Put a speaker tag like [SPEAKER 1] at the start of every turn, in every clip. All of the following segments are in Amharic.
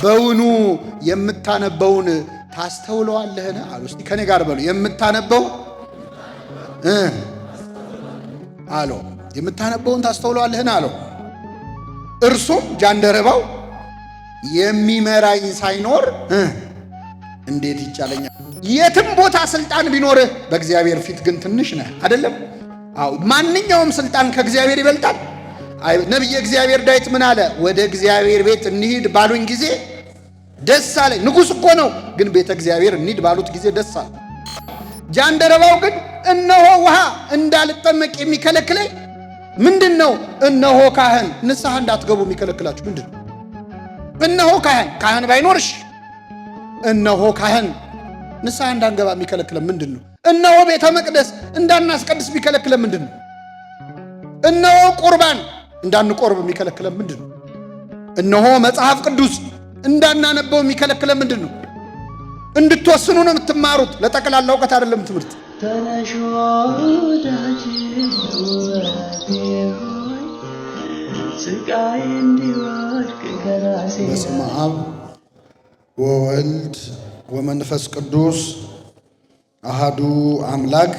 [SPEAKER 1] በውኑ የምታነበውን ታስተውለዋለህን አሉ። እስቲ ከኔ ጋር በሉ የምታነበው አለው። የምታነበውን ታስተውለዋለህን አለው። እርሱም ጃንደረባው የሚመራኝ ሳይኖር እንዴት ይቻለኛል? የትም ቦታ ስልጣን ቢኖርህ በእግዚአብሔር ፊት ግን ትንሽ ነህ አይደለም? አዎ፣ ማንኛውም ስልጣን ከእግዚአብሔር ይበልጣል። ነቢየ እግዚአብሔር ዳዊት ምን አለ? ወደ እግዚአብሔር ቤት እንሂድ ባሉኝ ጊዜ ደስ አለኝ። ንጉሥ እኮ ነው፣ ግን ቤተ እግዚአብሔር እንሂድ ባሉት ጊዜ ደስ አለ። ጃንደረባው ግን እነሆ ውሃ እንዳልጠመቅ የሚከለክለኝ ምንድን ነው? እነሆ ካህን ንስሐ እንዳትገቡ የሚከለክላችሁ ምንድን ነው? እነሆ ካህን ባይኖርሽ፣ እነሆ ካህን ንስሐ እንዳንገባ የሚከለክለን ምንድን ነው? እነሆ ቤተ መቅደስ እንዳናስቀድስ የሚከለክለን ምንድን ነው? እነሆ ቁርባን እንዳንቆርብ የሚከለክለን ምንድን ነው? እነሆ መጽሐፍ ቅዱስ እንዳናነበው የሚከለክለን ምንድን ነው? እንድትወስኑ ነው የምትማሩት፣ ለጠቅላላ እውቀት አይደለም ትምህርት። በስመ አብ ወወልድ ወመንፈስ ቅዱስ አሃዱ አምላክ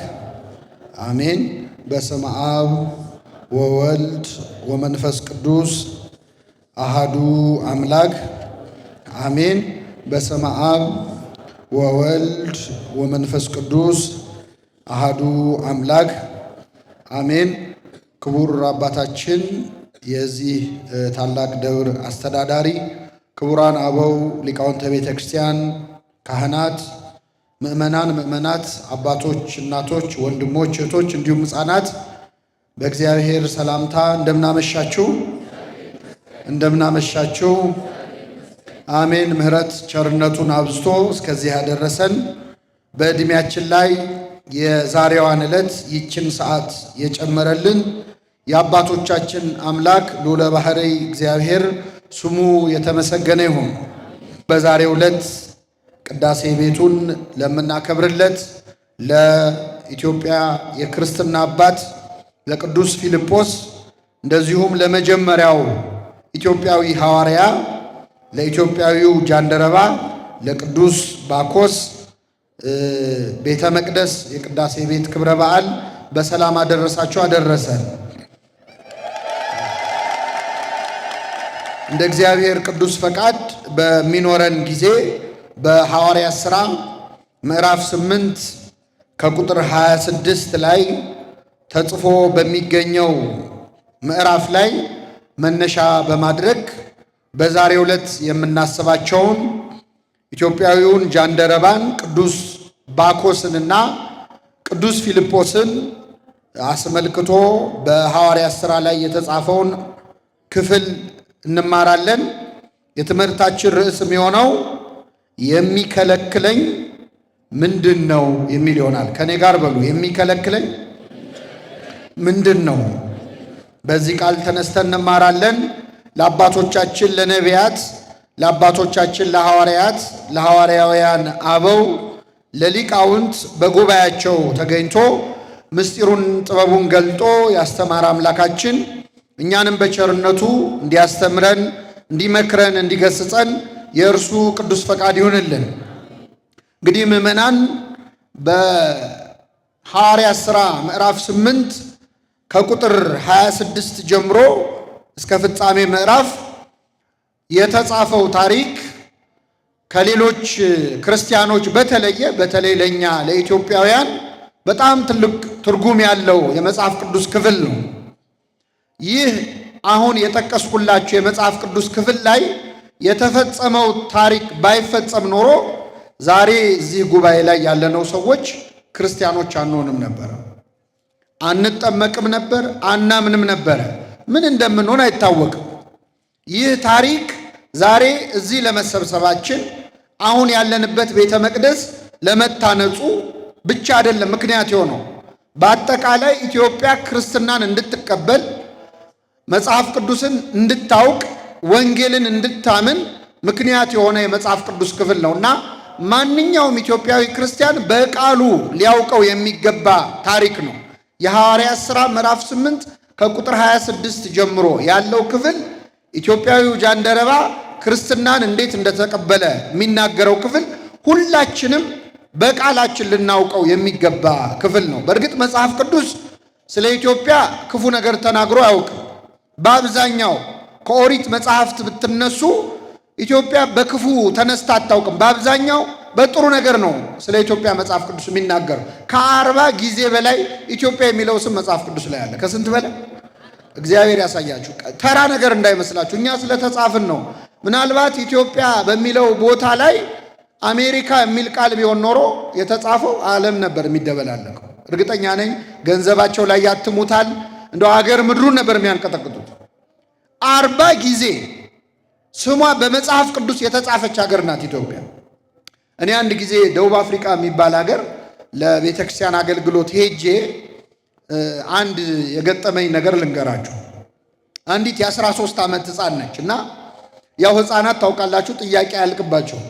[SPEAKER 1] አሜን። በስመ አብ ወወልድ ወመንፈስ ቅዱስ አሃዱ አምላክ አሜን። በስመ አብ ወወልድ ወመንፈስ ቅዱስ አሃዱ አምላክ አሜን። ክቡር አባታችን የዚህ ታላቅ ደብር አስተዳዳሪ፣ ክቡራን አበው ሊቃውንተ ቤተ ክርስቲያን፣ ካህናት፣ ምእመናን፣ ምእመናት፣ አባቶች፣ እናቶች፣ ወንድሞች፣ እህቶች እንዲሁም ሕፃናት በእግዚአብሔር ሰላምታ እንደምናመሻችሁ እንደምናመሻችሁ። አሜን። ምሕረት ቸርነቱን አብዝቶ እስከዚህ ያደረሰን በዕድሜያችን ላይ የዛሬዋን ዕለት ይችን ሰዓት የጨመረልን የአባቶቻችን አምላክ ልዑለ ባሕርይ እግዚአብሔር ስሙ የተመሰገነ ይሁን። በዛሬው ዕለት ቅዳሴ ቤቱን ለምናከብርለት ለኢትዮጵያ የክርስትና አባት ለቅዱስ ፊልጶስ እንደዚሁም ለመጀመሪያው ኢትዮጵያዊ ሐዋርያ ለኢትዮጵያዊው ጃንደረባ ለቅዱስ ባኮስ ቤተ መቅደስ የቅዳሴ ቤት ክብረ በዓል በሰላም አደረሳችሁ አደረሰን። እንደ እግዚአብሔር ቅዱስ ፈቃድ በሚኖረን ጊዜ በሐዋርያት ሥራ ምዕራፍ 8 ከቁጥር 26 ላይ ተጽፎ በሚገኘው ምዕራፍ ላይ መነሻ በማድረግ በዛሬው ዕለት የምናስባቸውን ኢትዮጵያዊውን ጃንደረባን ቅዱስ ባኮስንና ቅዱስ ፊልጶስን አስመልክቶ በሐዋርያት ሥራ ላይ የተጻፈውን ክፍል እንማራለን። የትምህርታችን ርዕስ የሚሆነው የሚከለክለኝ ምንድን ነው የሚል ይሆናል። ከኔ ጋር በሉ የሚከለክለኝ ምንድን ነው? በዚህ ቃል ተነስተን እንማራለን። ለአባቶቻችን ለነቢያት፣ ለአባቶቻችን ለሐዋርያት፣ ለሐዋርያውያን አበው፣ ለሊቃውንት በጉባኤያቸው ተገኝቶ ምስጢሩን ጥበቡን ገልጦ ያስተማረ አምላካችን እኛንም በቸርነቱ እንዲያስተምረን፣ እንዲመክረን፣ እንዲገስጸን የእርሱ ቅዱስ ፈቃድ ይሁንልን። እንግዲህ ምዕመናን በሐዋርያት ሥራ ምዕራፍ 8 ከቁጥር 26 ጀምሮ እስከ ፍጻሜ ምዕራፍ የተጻፈው ታሪክ ከሌሎች ክርስቲያኖች በተለይ ለኛ ለኢትዮጵያውያን በጣም ትልቅ ትርጉም ያለው የመጽሐፍ ቅዱስ ክፍል ነው። ይህ አሁን የጠቀስኩላችሁ የመጽሐፍ ቅዱስ ክፍል ላይ የተፈጸመው ታሪክ ባይፈጸም ኖሮ ዛሬ እዚህ ጉባኤ ላይ ያለነው ሰዎች ክርስቲያኖች አንሆንም ነበር፣ አንጠመቅም ነበር፣ አናምንም ነበረ። ምን እንደምንሆን አይታወቅም። ይህ ታሪክ ዛሬ እዚህ ለመሰብሰባችን አሁን ያለንበት ቤተ መቅደስ ለመታነጹ ብቻ አይደለም ምክንያት የሆነው። በአጠቃላይ ኢትዮጵያ ክርስትናን እንድትቀበል፣ መጽሐፍ ቅዱስን እንድታውቅ፣ ወንጌልን እንድታምን ምክንያት የሆነ የመጽሐፍ ቅዱስ ክፍል ነውና ማንኛውም ኢትዮጵያዊ ክርስቲያን በቃሉ ሊያውቀው የሚገባ ታሪክ ነው። የሐዋርያት ሥራ ምዕራፍ 8 ከቁጥር 26 ጀምሮ ያለው ክፍል ኢትዮጵያዊው ጃንደረባ ክርስትናን እንዴት እንደተቀበለ የሚናገረው ክፍል ሁላችንም በቃላችን ልናውቀው የሚገባ ክፍል ነው። በእርግጥ መጽሐፍ ቅዱስ ስለ ኢትዮጵያ ክፉ ነገር ተናግሮ አያውቅም። በአብዛኛው ከኦሪት መጽሐፍት ብትነሱ ኢትዮጵያ በክፉ ተነስታ አታውቅም። በአብዛኛው በጥሩ ነገር ነው ስለ ኢትዮጵያ መጽሐፍ ቅዱስ የሚናገረው። ከ40 ጊዜ በላይ ኢትዮጵያ የሚለው ስም መጽሐፍ ቅዱስ ላይ አለ። ከስንት በላይ? እግዚአብሔር ያሳያችሁ። ተራ ነገር እንዳይመስላችሁ፣ እኛ ስለተጻፍን ነው። ምናልባት ኢትዮጵያ በሚለው ቦታ ላይ አሜሪካ የሚል ቃል ቢሆን ኖሮ የተጻፈው ዓለም ነበር የሚደበላለቀው። እርግጠኛ ነኝ ገንዘባቸው ላይ ያትሙታል፣ እንደው ሀገር ምድሩን ነበር የሚያንቀጠቅጡት። 40 ጊዜ ስሟ በመጽሐፍ ቅዱስ የተጻፈች ሀገር ናት ኢትዮጵያ። እኔ አንድ ጊዜ ደቡብ አፍሪካ የሚባል ሀገር ለቤተ ክርስቲያን አገልግሎት ሄጄ አንድ የገጠመኝ ነገር ልንገራችሁ። አንዲት የ13 ዓመት ሕፃን ነች እና ያው ሕፃናት ታውቃላችሁ ጥያቄ አያልቅባቸው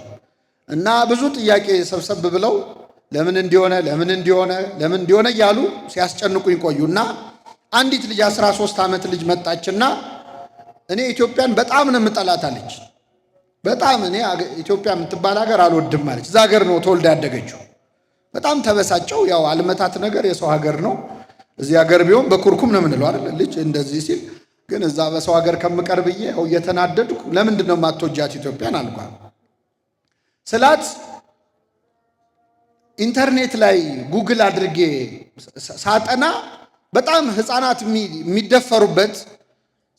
[SPEAKER 1] እና ብዙ ጥያቄ ሰብሰብ ብለው ለምን እንዲሆነ እያሉ ሲያስጨንቁኝ ቆዩና አንዲት ልጅ 13 ዓመት ልጅ መጣችና እኔ ኢትዮጵያን በጣም ነው የምጠላታለች። በጣም እኔ ኢትዮጵያ የምትባል ሀገር አልወድም ማለች። እዛ ሀገር ነው ተወልዳ ያደገችው። በጣም ተበሳጨው። ያው አልመታት ነገር የሰው ሀገር ነው። እዚህ ሀገር ቢሆን በኩርኩም ነው የምንለው አይደል? ልጅ እንደዚህ ሲል ግን እዛ በሰው ሀገር ከምቀርብዬ ያው እየተናደድኩ ለምንድን ነው የማትወጃት ኢትዮጵያን አልኳት። ስላት ኢንተርኔት ላይ ጉግል አድርጌ ሳጠና በጣም ሕፃናት የሚደፈሩበት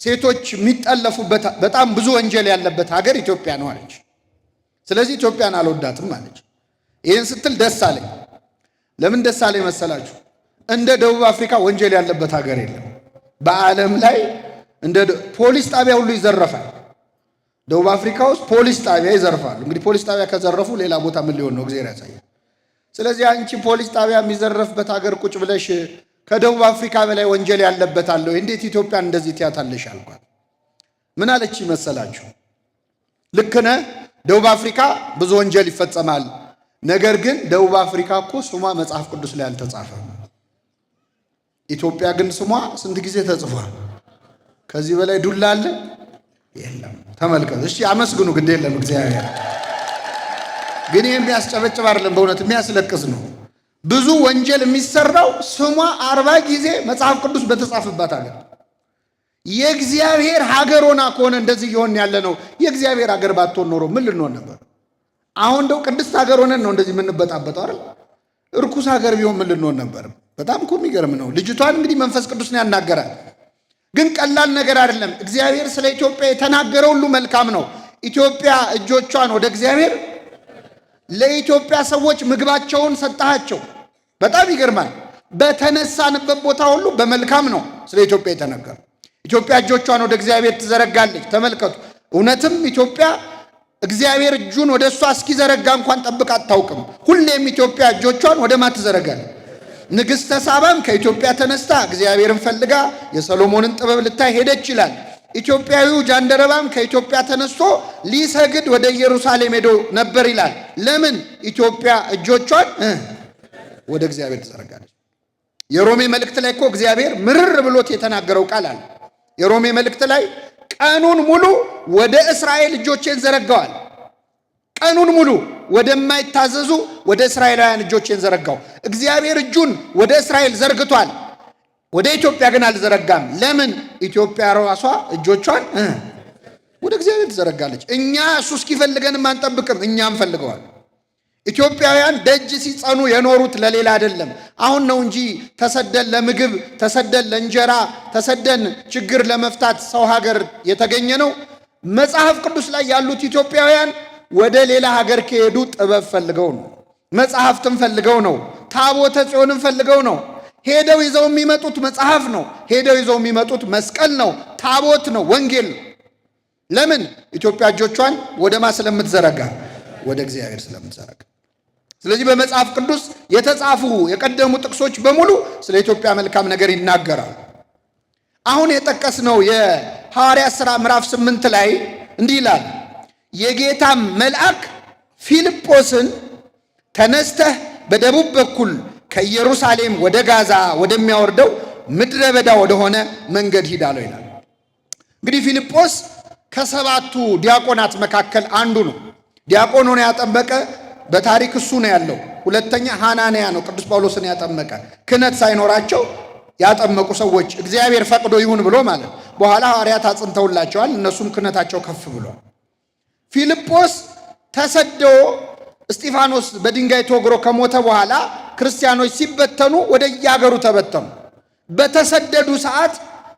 [SPEAKER 1] ሴቶች የሚጠለፉበት በጣም ብዙ ወንጀል ያለበት ሀገር ኢትዮጵያ ነው አለች። ስለዚህ ኢትዮጵያን አልወዳትም አለች። ይህን ስትል ደስ አለኝ። ለምን ደስ አለኝ መሰላችሁ? እንደ ደቡብ አፍሪካ ወንጀል ያለበት ሀገር የለም በዓለም ላይ። እንደ ፖሊስ ጣቢያ ሁሉ ይዘረፋል። ደቡብ አፍሪካ ውስጥ ፖሊስ ጣቢያ ይዘርፋሉ። እንግዲህ ፖሊስ ጣቢያ ከዘረፉ ሌላ ቦታ ምን ሊሆን ነው? እግዚአብሔር ያሳያል። ስለዚህ አንቺ ፖሊስ ጣቢያ የሚዘረፍበት ሀገር ቁጭ ብለሽ ከደቡብ አፍሪካ በላይ ወንጀል ያለበት አለው እንዴት ኢትዮጵያን እንደዚህ ትያታለሽ አልኳት። ምን አለች መሰላችሁ? ልክ ነህ፣ ደቡብ አፍሪካ ብዙ ወንጀል ይፈጸማል። ነገር ግን ደቡብ አፍሪካ እኮ ስሟ መጽሐፍ ቅዱስ ላይ አልተጻፈም። ኢትዮጵያ ግን ስሟ ስንት ጊዜ ተጽፏል? ከዚህ በላይ ዱላ አለ? የለም። ተመልከቱ። እሺ አመስግኑ። ግድ የለም እግዚአብሔር ግን የሚያስጨበጭብ አይደለም፣ በእውነት የሚያስለቅስ ነው። ብዙ ወንጀል የሚሰራው ስሟ 40 ጊዜ መጽሐፍ ቅዱስ በተጻፈባት ሀገር። የእግዚአብሔር ሀገር ሆና ከሆነ እንደዚህ እየሆን ያለ ነው። የእግዚአብሔር ሀገር ባትሆን ኖሮ ምን ልንሆን ነበር? አሁን እንደው ቅድስት ሀገር ሆነን ነው እንደዚህ የምንበጣበጠው አይደል? እርኩስ ሀገር ቢሆን ምን ልንሆን ነበር? በጣም እኮ የሚገርም ነው። ልጅቷን እንግዲህ መንፈስ ቅዱስ ነው ያናገራል። ግን ቀላል ነገር አይደለም። እግዚአብሔር ስለ ኢትዮጵያ የተናገረው ሁሉ መልካም ነው። ኢትዮጵያ እጆቿን ወደ እግዚአብሔር፣ ለኢትዮጵያ ሰዎች ምግባቸውን ሰጣቸው። በጣም ይገርማል። በተነሳንበት ቦታ ሁሉ በመልካም ነው ስለ ኢትዮጵያ የተነገረው። ኢትዮጵያ እጆቿን ወደ እግዚአብሔር ትዘረጋለች። ተመልከቱ። እውነትም ኢትዮጵያ እግዚአብሔር እጁን ወደ እሷ እስኪዘረጋ እንኳን ጠብቃ አታውቅም። ሁሌም ኢትዮጵያ እጆቿን ወደ ማን ትዘረጋለች? ንግሥተ ሳባም ከኢትዮጵያ ተነስታ እግዚአብሔርን ፈልጋ የሰሎሞንን ጥበብ ልታይ ሄደች ይላል። ኢትዮጵያዊው ጃንደረባም ከኢትዮጵያ ተነስቶ ሊሰግድ ወደ ኢየሩሳሌም ሄዶ ነበር ይላል። ለምን? ኢትዮጵያ እጆቿን ወደ እግዚአብሔር ትዘረጋለች። የሮሜ መልእክት ላይ እኮ እግዚአብሔር ምርር ብሎት የተናገረው ቃል አለ። የሮሜ መልእክት ላይ ቀኑን ሙሉ ወደ እስራኤል እጆቼን ዘረጋዋል። ቀኑን ሙሉ ወደማይታዘዙ ወደ እስራኤላውያን እጆቼን ዘረጋው። እግዚአብሔር እጁን ወደ እስራኤል ዘርግቷል፣ ወደ ኢትዮጵያ ግን አልዘረጋም። ለምን? ኢትዮጵያ ራሷ እጆቿን ወደ እግዚአብሔር ትዘረጋለች። እኛ እሱ እስኪፈልገንም አንጠብቅም፣ እኛም ፈልገዋል። ኢትዮጵያውያን ደጅ ሲጸኑ የኖሩት ለሌላ አይደለም። አሁን ነው እንጂ ተሰደን ለምግብ፣ ተሰደን ለእንጀራ፣ ተሰደን ችግር ለመፍታት ሰው ሀገር የተገኘ ነው። መጽሐፍ ቅዱስ ላይ ያሉት ኢትዮጵያውያን ወደ ሌላ ሀገር ከሄዱ ጥበብ ፈልገው ነው፣ መጽሐፍትን ፈልገው ነው፣ ታቦተ ጽዮንን ፈልገው ነው። ሄደው ይዘው የሚመጡት መጽሐፍ ነው። ሄደው ይዘው የሚመጡት መስቀል ነው፣ ታቦት ነው፣ ወንጌል ነው። ለምን? ኢትዮጵያ እጆቿን ወደ ማ ስለምትዘረጋ? ወደ እግዚአብሔር ስለምትዘረጋ። ስለዚህ በመጽሐፍ ቅዱስ የተጻፉ የቀደሙ ጥቅሶች በሙሉ ስለ ኢትዮጵያ መልካም ነገር ይናገራሉ። አሁን የጠቀስነው የሐዋርያት ሥራ ምዕራፍ 8 ላይ እንዲህ ይላል። የጌታም መልአክ ፊልጶስን ተነስተህ በደቡብ በኩል ከኢየሩሳሌም ወደ ጋዛ ወደሚያወርደው ምድረ በዳ ወደሆነ መንገድ ሂድ አለው ይላል። እንግዲህ ፊልጶስ ከሰባቱ ዲያቆናት መካከል አንዱ ነው። ዲያቆን ሆኖ ያጠመቀ በታሪክ እሱ ነው ያለው። ሁለተኛ ሐናንያ ነው ቅዱስ ጳውሎስን ያጠመቀ። ክህነት ሳይኖራቸው ያጠመቁ ሰዎች እግዚአብሔር ፈቅዶ ይሁን ብሎ ማለት በኋላ ሐዋርያት አጽንተውላቸዋል። እነሱም ክህነታቸው ከፍ ብሏል። ፊልጶስ ተሰዶ እስጢፋኖስ በድንጋይ ተወግሮ ከሞተ በኋላ ክርስቲያኖች ሲበተኑ ወደ የሀገሩ ተበተኑ። በተሰደዱ ሰዓት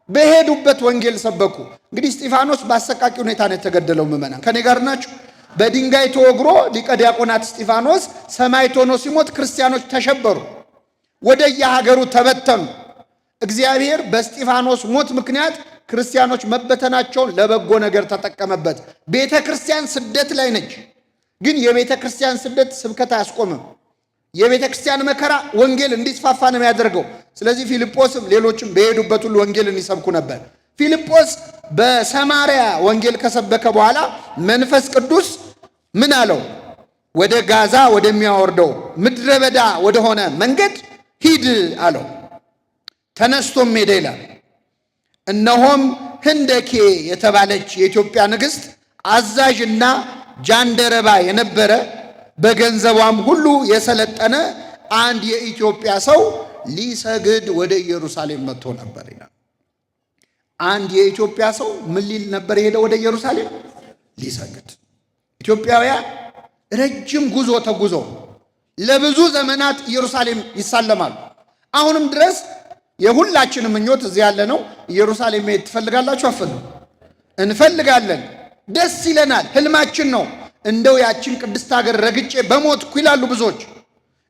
[SPEAKER 1] በሄዱበት ወንጌል ሰበኩ። እንግዲህ እስጢፋኖስ በአሰቃቂ ሁኔታ ነው የተገደለው። ምዕመናን ከኔ ጋር ናቸው። በድንጋይ ተወግሮ ሊቀ ዲያቆናት እስጢፋኖስ ሰማዕት ሆኖ ሲሞት ክርስቲያኖች ተሸበሩ፣ ወደ የሀገሩ ተበተኑ። እግዚአብሔር በእስጢፋኖስ ሞት ምክንያት ክርስቲያኖች መበተናቸውን ለበጎ ነገር ተጠቀመበት። ቤተ ክርስቲያን ስደት ላይ ነች፣ ግን የቤተ ክርስቲያን ስደት ስብከት አያስቆምም። የቤተ ክርስቲያን መከራ ወንጌል እንዲስፋፋ ነው የሚያደርገው። ስለዚህ ፊልጶስም ሌሎችም በሄዱበት ሁሉ ወንጌልን ይሰብኩ ነበር። ፊልጶስ በሰማርያ ወንጌል ከሰበከ በኋላ መንፈስ ቅዱስ ምን አለው? ወደ ጋዛ ወደሚያወርደው ምድረ በዳ ወደሆነ መንገድ ሂድ አለው። ተነስቶም ሄደ ይላል። እነሆም ህንደኬ የተባለች የኢትዮጵያ ንግሥት አዛዥና ጃንደረባ የነበረ በገንዘቧም ሁሉ የሰለጠነ አንድ የኢትዮጵያ ሰው ሊሰግድ ወደ ኢየሩሳሌም መጥቶ ነበር ይላል። አንድ የኢትዮጵያ ሰው ምን ሊል ነበር የሄደው? ወደ ኢየሩሳሌም ሊሰግድ። ኢትዮጵያውያን ረጅም ጉዞ ተጉዘው ለብዙ ዘመናት ኢየሩሳሌም ይሳለማሉ። አሁንም ድረስ የሁላችንም ምኞት እዚህ ያለ ነው። ኢየሩሳሌም መሄድ ትፈልጋላችሁ? አፈልጉ እንፈልጋለን። ደስ ይለናል። ህልማችን ነው። እንደው ያችን ቅድስት ሀገር ረግጬ በሞትኩ ይላሉ ብዙዎች።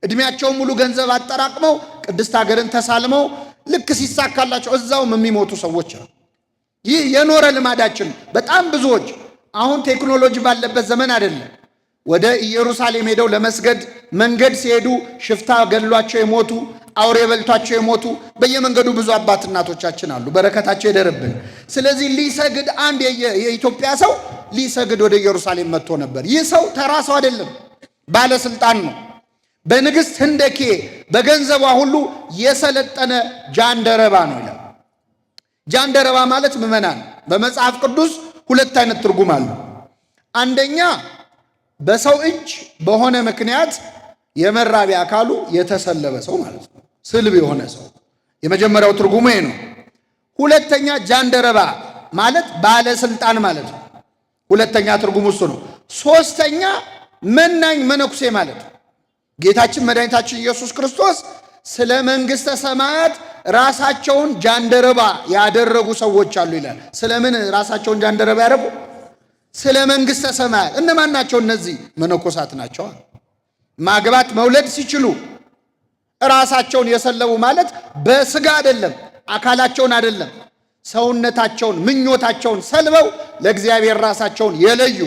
[SPEAKER 1] እድሜያቸውን ሙሉ ገንዘብ አጠራቅመው ቅድስት ሀገርን ተሳልመው ልክ ሲሳካላቸው እዛውም የሚሞቱ ሰዎች አሉ። ይህ የኖረ ልማዳችን። በጣም ብዙዎች አሁን ቴክኖሎጂ ባለበት ዘመን አይደለም። ወደ ኢየሩሳሌም ሄደው ለመስገድ መንገድ ሲሄዱ ሽፍታ ገድሏቸው የሞቱ፣ አውሬ በልቷቸው የሞቱ በየመንገዱ ብዙ አባት እናቶቻችን አሉ። በረከታቸው ይደርብን። ስለዚህ ሊሰግድ አንድ የኢትዮጵያ ሰው ሊሰግድ ወደ ኢየሩሳሌም መጥቶ ነበር። ይህ ሰው ተራ ሰው አይደለም፣ ባለስልጣን ነው። በንግሥት ህንደኬ በገንዘቧ ሁሉ የሰለጠነ ጃንደረባ ነው ይላል። ጃንደረባ ማለት ምዕመናን በመጽሐፍ ቅዱስ ሁለት አይነት ትርጉም አለው። አንደኛ በሰው እጅ በሆነ ምክንያት የመራቢያ አካሉ የተሰለበ ሰው ማለት ነው። ስልብ የሆነ ሰው የመጀመሪያው ትርጉሙ ይሄ ነው። ሁለተኛ ጃንደረባ ማለት ባለስልጣን ማለት ነው። ሁለተኛ ትርጉሙ እሱ ነው። ሶስተኛ መናኝ መነኩሴ ማለት ነው። ጌታችን መድኃኒታችን ኢየሱስ ክርስቶስ ስለ መንግሥተ ሰማያት ራሳቸውን ጃንደረባ ያደረጉ ሰዎች አሉ ይላል። ስለምን ራሳቸውን ጃንደረባ ያደረጉ? ስለ መንግሥተ ሰማያት። እነማን ናቸው እነዚህ? መነኮሳት ናቸው። ማግባት መውለድ ሲችሉ ራሳቸውን የሰለቡ ማለት በስጋ አይደለም፣ አካላቸውን አይደለም፣ ሰውነታቸውን ምኞታቸውን ሰልበው ለእግዚአብሔር ራሳቸውን የለዩ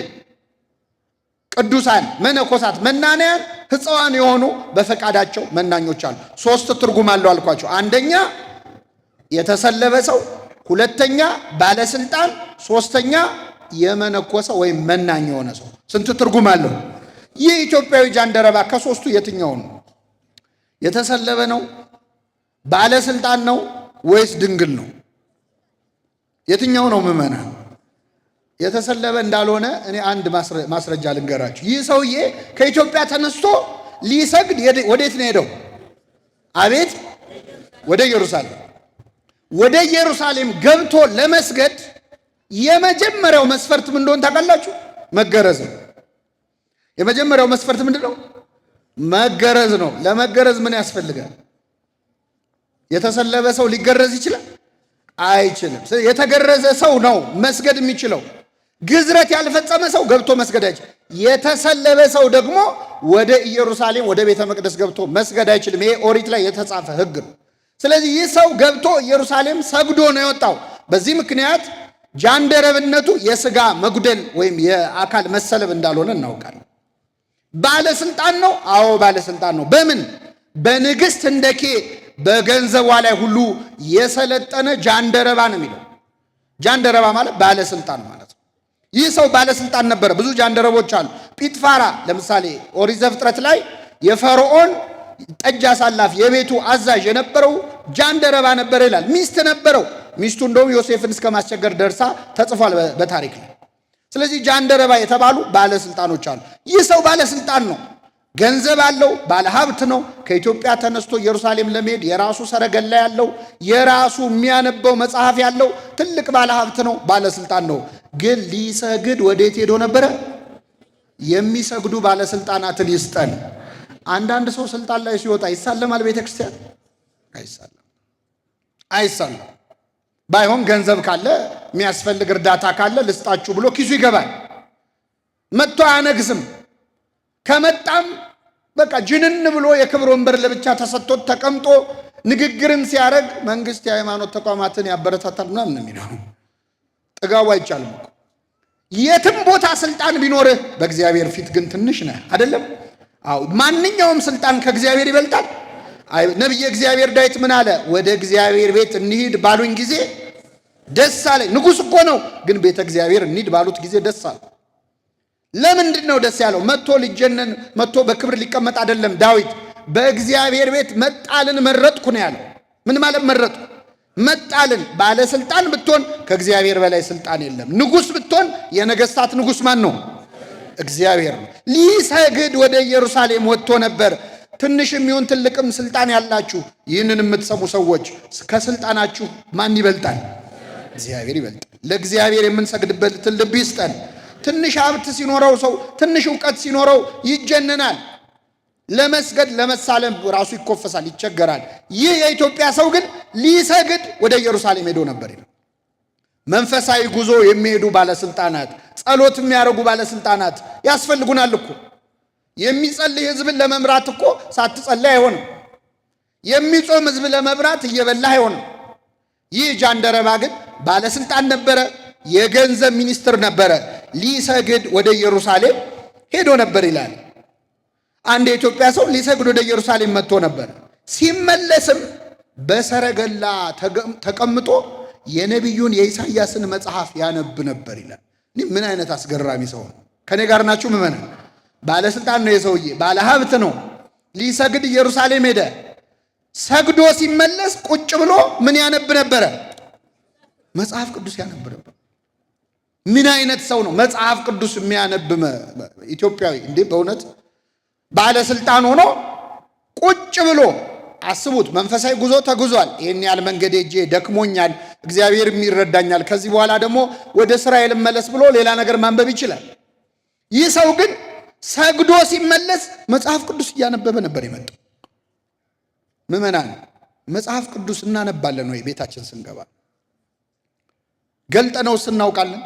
[SPEAKER 1] ቅዱሳን መነኮሳት መናንያን ሕፃዋን የሆኑ በፈቃዳቸው መናኞች አሉ። ሶስት ትርጉም አለው አልኳቸው። አንደኛ የተሰለበ ሰው፣ ሁለተኛ ባለስልጣን፣ ሶስተኛ የመነኮሰ ወይም መናኝ የሆነ ሰው። ስንት ትርጉም አለው? ይህ ኢትዮጵያዊ ጃንደረባ ከሶስቱ የትኛው ነው? የተሰለበ ነው? ባለስልጣን ነው? ወይስ ድንግል ነው? የትኛው ነው ምዕመናን? የተሰለበ እንዳልሆነ እኔ አንድ ማስረጃ ልንገራችሁ። ይህ ሰውዬ ከኢትዮጵያ ተነስቶ ሊሰግድ ወዴት ነው ሄደው? አቤት፣ ወደ ኢየሩሳሌም። ወደ ኢየሩሳሌም ገብቶ ለመስገድ የመጀመሪያው መስፈርት ምን እንደሆነ ታውቃላችሁ? መገረዝ ነው። የመጀመሪያው መስፈርት ምንድን ነው? መገረዝ ነው። ለመገረዝ ምን ያስፈልጋል? የተሰለበ ሰው ሊገረዝ ይችላል? አይችልም። የተገረዘ ሰው ነው መስገድ የሚችለው። ግዝረት ያልፈጸመ ሰው ገብቶ መስገድ አይችልም። የተሰለበ ሰው ደግሞ ወደ ኢየሩሳሌም ወደ ቤተ መቅደስ ገብቶ መስገድ አይችልም። ይሄ ኦሪት ላይ የተጻፈ ሕግ ነው። ስለዚህ ይህ ሰው ገብቶ ኢየሩሳሌም ሰግዶ ነው የወጣው። በዚህ ምክንያት ጃንደረብነቱ የሥጋ መጉደል ወይም የአካል መሰለብ እንዳልሆነ እናውቃለን። ባለስልጣን ነው። አዎ ባለስልጣን ነው። በምን? በንግሥት ህንደኬ በገንዘቧ ላይ ሁሉ የሰለጠነ ጃንደረባ ነው የሚለው። ጃንደረባ ማለት ባለስልጣን ማለት ነው። ይህ ሰው ባለስልጣን ነበረ። ብዙ ጃንደረቦች አሉ። ጲጥፋራ ለምሳሌ ኦሪት ዘፍጥረት ላይ የፈርዖን ጠጅ አሳላፊ የቤቱ አዛዥ የነበረው ጃንደረባ ነበረ ይላል። ሚስት ነበረው። ሚስቱ እንደውም ዮሴፍን እስከ ማስቸገር ደርሳ ተጽፏል በታሪክ ላይ። ስለዚህ ጃንደረባ የተባሉ ባለስልጣኖች አሉ። ይህ ሰው ባለስልጣን ነው፣ ገንዘብ አለው፣ ባለሀብት ነው። ከኢትዮጵያ ተነስቶ ኢየሩሳሌም ለመሄድ የራሱ ሰረገላ ያለው፣ የራሱ የሚያነበው መጽሐፍ ያለው ትልቅ ባለሀብት ነው፣ ባለስልጣን ነው። ግን ሊሰግድ ወዴት ሄዶ ነበረ? የሚሰግዱ ባለስልጣናትን ይስጠን። አንዳንድ ሰው ስልጣን ላይ ሲወጣ ይሳለማል። ቤተክርስቲያን አይሳለም። ባይሆን ገንዘብ ካለ የሚያስፈልግ እርዳታ ካለ ልስጣችሁ ብሎ ኪሱ ይገባል። መጥቶ አያነግስም። ከመጣም በቃ ጅንን ብሎ የክብር ወንበር ለብቻ ተሰጥቶት ተቀምጦ ንግግርን ሲያደርግ መንግስት የሃይማኖት ተቋማትን ያበረታታል ምናምን የሚለው ጥጋቡ አይቻልም። የትም ቦታ ስልጣን ቢኖርህ በእግዚአብሔር ፊት ግን ትንሽ ነህ አይደለም? አዎ፣ ማንኛውም ስልጣን ከእግዚአብሔር ይበልጣል። ነቢየ እግዚአብሔር ዳዊት ምን አለ? ወደ እግዚአብሔር ቤት እንሂድ ባሉኝ ጊዜ ደስ አለኝ። ንጉሥ እኮ ነው፣ ግን ቤተ እግዚአብሔር እንሂድ ባሉት ጊዜ ደስ አለ። ለምንድን ነው ደስ ያለው? መጥቶ ሊጀነን መጥቶ በክብር ሊቀመጥ አይደለም። ዳዊት በእግዚአብሔር ቤት መጣልን መረጥኩ ነው ያለው። ምን ማለት መረጥኩ? መጣልን። ባለስልጣን ብትሆን ከእግዚአብሔር በላይ ስልጣን የለም። ንጉሥ ብትሆን የነገስታት ንጉሥ ማን ነው? እግዚአብሔር ነው። ሊሰግድ ወደ ኢየሩሳሌም ወጥቶ ነበር። ትንሽም ይሁን ትልቅም ስልጣን ያላችሁ ይህንን የምትሰሙ ሰዎች ከስልጣናችሁ ማን ይበልጣል? እግዚአብሔር ይበልጣል። ለእግዚአብሔር የምንሰግድበትን ልብ ይስጠን። ትንሽ ሀብት ሲኖረው ሰው ትንሽ እውቀት ሲኖረው ይጀነናል። ለመስገድ ለመሳለም ራሱ ይኮፈሳል፣ ይቸገራል። ይህ የኢትዮጵያ ሰው ግን ሊሰግድ ወደ ኢየሩሳሌም ሄዶ ነበር ይላል። መንፈሳዊ ጉዞ የሚሄዱ ባለስልጣናት፣ ጸሎት የሚያደርጉ ባለስልጣናት ያስፈልጉናል እኮ። የሚጸልይ ህዝብን ለመምራት እኮ ሳትጸልይ አይሆንም። የሚጾም ህዝብ ለመምራት እየበላህ አይሆንም። ይህ ጃንደረባ ግን ባለስልጣን ነበረ፣ የገንዘብ ሚኒስትር ነበረ። ሊሰግድ ወደ ኢየሩሳሌም ሄዶ ነበር ይላል። አንድ የኢትዮጵያ ሰው ሊሰግድ ወደ ኢየሩሳሌም መጥቶ ነበር። ሲመለስም በሰረገላ ተቀምጦ የነቢዩን የኢሳይያስን መጽሐፍ ያነብ ነበር ይላል። ምን አይነት አስገራሚ ሰው ነው! ከኔ ጋር ናችሁ ምእመናን? ባለስልጣን ነው የሰውዬ፣ ባለሀብት ነው። ሊሰግድ ኢየሩሳሌም ሄደ። ሰግዶ ሲመለስ ቁጭ ብሎ ምን ያነብ ነበረ? መጽሐፍ ቅዱስ ያነብ ነበር። ምን አይነት ሰው ነው መጽሐፍ ቅዱስ የሚያነብ ኢትዮጵያዊ? እንዴ በእውነት ባለስልጣን ሆኖ ቁጭ ብሎ አስቡት። መንፈሳዊ ጉዞ ተጉዟል። ይህን ያህል መንገድ ሄጄ ደክሞኛል፣ እግዚአብሔር ይረዳኛል፣ ከዚህ በኋላ ደግሞ ወደ እስራኤል መለስ ብሎ ሌላ ነገር ማንበብ ይችላል። ይህ ሰው ግን ሰግዶ ሲመለስ መጽሐፍ ቅዱስ እያነበበ ነበር የመጣው። ምእመናን መጽሐፍ ቅዱስ እናነባለን ወይ? ቤታችን ስንገባ ገልጠነውስ እናውቃለን?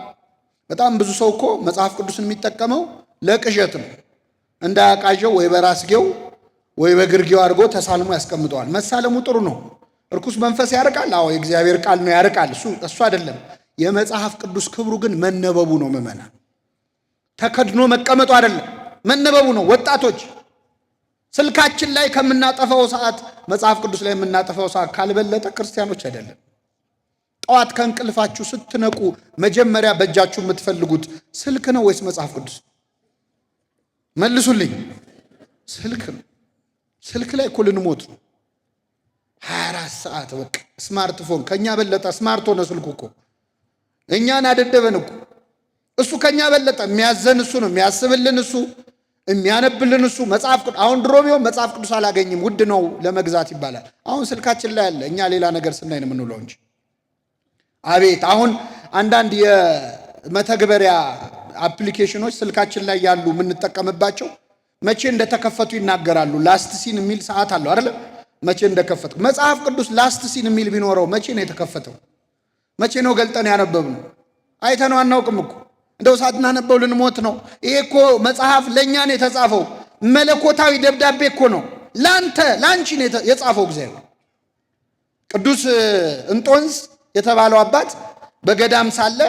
[SPEAKER 1] በጣም ብዙ ሰው እኮ መጽሐፍ ቅዱስን የሚጠቀመው ለቅዠት ነው። እንዳያቃዠው ወይ በራስጌው ወይ በግርጌው አድርጎ ተሳልሞ ያስቀምጠዋል። መሳለሙ ጥሩ ነው። እርኩስ መንፈስ ያርቃል። አዎ የእግዚአብሔር ቃል ነው ያርቃል። እሱ አይደለም። የመጽሐፍ ቅዱስ ክብሩ ግን መነበቡ ነው። ምእመናን ተከድኖ መቀመጡ አይደለም፣ መነበቡ ነው። ወጣቶች ስልካችን ላይ ከምናጠፋው ሰዓት መጽሐፍ ቅዱስ ላይ የምናጠፋው ሰዓት ካልበለጠ ክርስቲያኖች አይደለም። ጠዋት ከእንቅልፋችሁ ስትነቁ መጀመሪያ በእጃችሁ የምትፈልጉት ስልክ ነው ወይስ መጽሐፍ ቅዱስ? መልሱልኝ። ስልክ ነው። ስልክ ላይ እኮ ልንሞት ነው። 24 ሰዓት በቃ ስማርትፎን ከኛ በለጠ። ስማርት ሆነ ስልኩ እኮ እኛን አደደበን እኮ። እሱ ከኛ በለጠ። የሚያዘን እሱ ነው፣ የሚያስብልን እሱ፣ የሚያነብልን እሱ። መጽሐፍ ቅዱስ አሁን ድሮ ቢሆን መጽሐፍ ቅዱስ አላገኝም ውድ ነው ለመግዛት ይባላል። አሁን ስልካችን ላይ አለ። እኛ ሌላ ነገር ስናይ ነው የምንውለው እንጂ። አቤት አሁን አንዳንድ የመተግበሪያ አፕሊኬሽኖች ስልካችን ላይ ያሉ የምንጠቀምባቸው መቼ እንደተከፈቱ ይናገራሉ። ላስት ሲን የሚል ሰዓት አለው አይደል? መቼ እንደከፈቱ። መጽሐፍ ቅዱስ ላስት ሲን የሚል ቢኖረው መቼ ነው የተከፈተው? መቼ ነው ገልጠን ያነበብነው? አይተነው አናውቅም እኮ። እንደው ሳትናነበው ልንሞት ነው። ይሄ እኮ መጽሐፍ ለእኛ ነው የተጻፈው። መለኮታዊ ደብዳቤ እኮ ነው። ላንተ ላንቺ ነው የጻፈው እግዚአብሔር። ቅዱስ እንጦንስ የተባለው አባት በገዳም ሳለ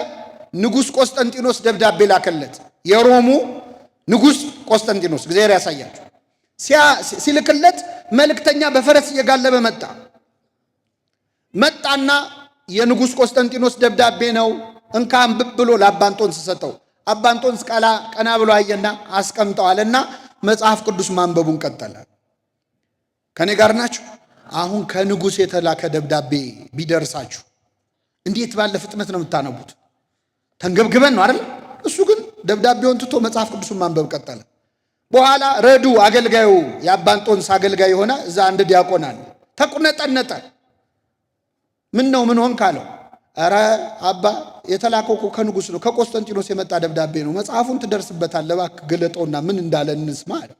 [SPEAKER 1] ንጉሥ ቆስጠንጢኖስ ደብዳቤ ላከለት። የሮሙ ንጉሥ ቆስጠንጢኖስ እግዚአብሔር ያሳያችሁ። ሲልክለት መልእክተኛ በፈረስ እየጋለበ መጣና የንጉሥ ቆስጠንጢኖስ ደብዳቤ ነው እንካ አንብብ ብሎ ለአባንጦንስ ሰጠው። አባንጦንስ ቀና ብሎ አየና አስቀምጠዋልና መጽሐፍ ቅዱስ ማንበቡን ቀጠለ። ከኔ ጋር ናችሁ? አሁን ከንጉሥ የተላከ ደብዳቤ ቢደርሳችሁ እንዴት ባለ ፍጥነት ነው የምታነቡት? ተንገብግበን ነው አይደል? እሱ ግን ደብዳቤውን ትቶ መጽሐፍ ቅዱስን ማንበብ ቀጠለ። በኋላ ረዱ አገልጋዩ የአባ እንጦንስ አገልጋይ ሆነ። እዛ አንድ ዲያቆን አለ። ተቁነጠነጠ። ምን ነው ምን ሆንክ አለው። ኧረ አባ የተላከው ከንጉሥ ነው፣ ከቆስጠንጢኖስ የመጣ ደብዳቤ ነው። መጽሐፉን ትደርስበታለህ፣ እባክህ ገለጠውና ምን እንዳለ እንስማ አለ።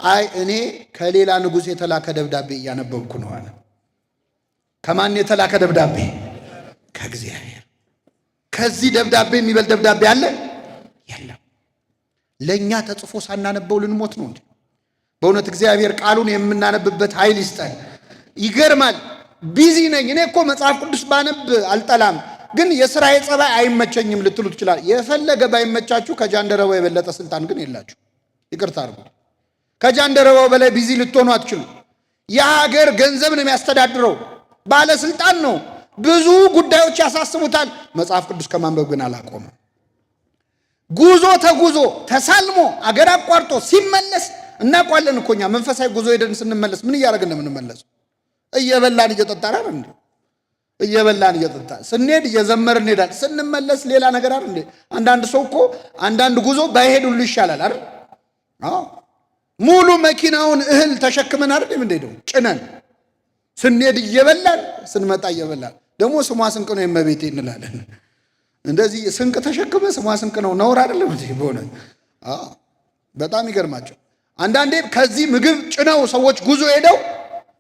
[SPEAKER 1] አይ እኔ ከሌላ ንጉሥ የተላከ ደብዳቤ እያነበብኩ ነው አለ። ከማን የተላከ ደብዳቤ? ከእግዚአብሔር። ከዚህ ደብዳቤ የሚበልጥ ደብዳቤ አለ? የለም። ለእኛ ተጽፎ ሳናነበው ልንሞት ነው እንዴ? በእውነት እግዚአብሔር ቃሉን የምናነብበት ኃይል ይስጠን። ይገርማል። ቢዚ ነኝ እኔ እኮ መጽሐፍ ቅዱስ ባነብ አልጠላም፣ ግን የሥራዬ ጸባይ አይመቸኝም ልትሉ ትችላል። የፈለገ ባይመቻችሁ ከጃንደረባው የበለጠ ስልጣን ግን የላችሁ። ይቅርታ አድርጉ። ከጃንደረባው በላይ ቢዚ ልትሆኑ አትችሉ። የሀገር ገንዘብ ነው የሚያስተዳድረው፣ ባለስልጣን ነው። ብዙ ጉዳዮች ያሳስቡታል። መጽሐፍ ቅዱስ ከማንበብ ግን አላቆመም። ጉዞ ተጉዞ ተሳልሞ አገር አቋርጦ ሲመለስ እናውቋለን እኮ እኛ መንፈሳዊ ጉዞ ሄደን ስንመለስ ምን እያደረግን ነው የምንመለሰው? እየበላን እየጠጣን አይደል እንዴ? እየበላን እየጠጣን ስንሄድ እየዘመርን እንሄዳለን። ስንመለስ ሌላ ነገር አይደል እንዴ? አንዳንድ ሰው እኮ አንዳንድ ጉዞ ባይሄድ ሁሉ ይሻላል አይደል? አዎ ሙሉ መኪናውን እህል ተሸክመን አይደል የምንሄደው? ጭነን ስንሄድ እየበላን ስንመጣ እየበላን። ደግሞ ስሟ ስንቅ ነው የመቤቴ እንላለን። እንደዚህ ስንቅ ተሸክመ ስሟ ስንቅ ነው ነውር አይደለም እንዴ? በሆነ በጣም ይገርማቸው። አንዳንዴ ከዚህ ምግብ ጭነው ሰዎች ጉዞ ሄደው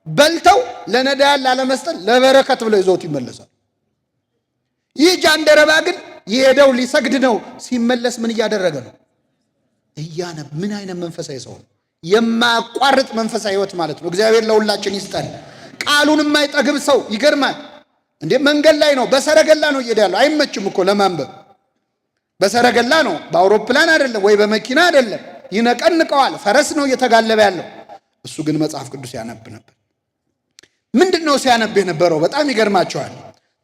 [SPEAKER 1] በልተው ለነዳያን ላለመስጠት ለበረከት ብለው ይዘውት ይመለሳል። ይህ ጃንደረባ ግን የሄደው ሊሰግድ ነው። ሲመለስ ምን እያደረገ ነው? እያነብ። ምን አይነት መንፈሳዊ ሰው ነው! የማያቋርጥ መንፈሳዊ ሕይወት ማለት ነው። እግዚአብሔር ለሁላችን ይስጠን። ቃሉን የማይጠግብ ሰው ይገርማል እንዴ! መንገድ ላይ ነው፣ በሰረገላ ነው እየሄደ ያለው። አይመችም እኮ ለማንበብ። በሰረገላ ነው፣ በአውሮፕላን አይደለም ወይ በመኪና አይደለም። ይነቀንቀዋል። ፈረስ ነው እየተጋለበ ያለው። እሱ ግን መጽሐፍ ቅዱስ ያነብ ነበር። ምንድን ነው ሲያነብ የነበረው? በጣም ይገርማቸዋል።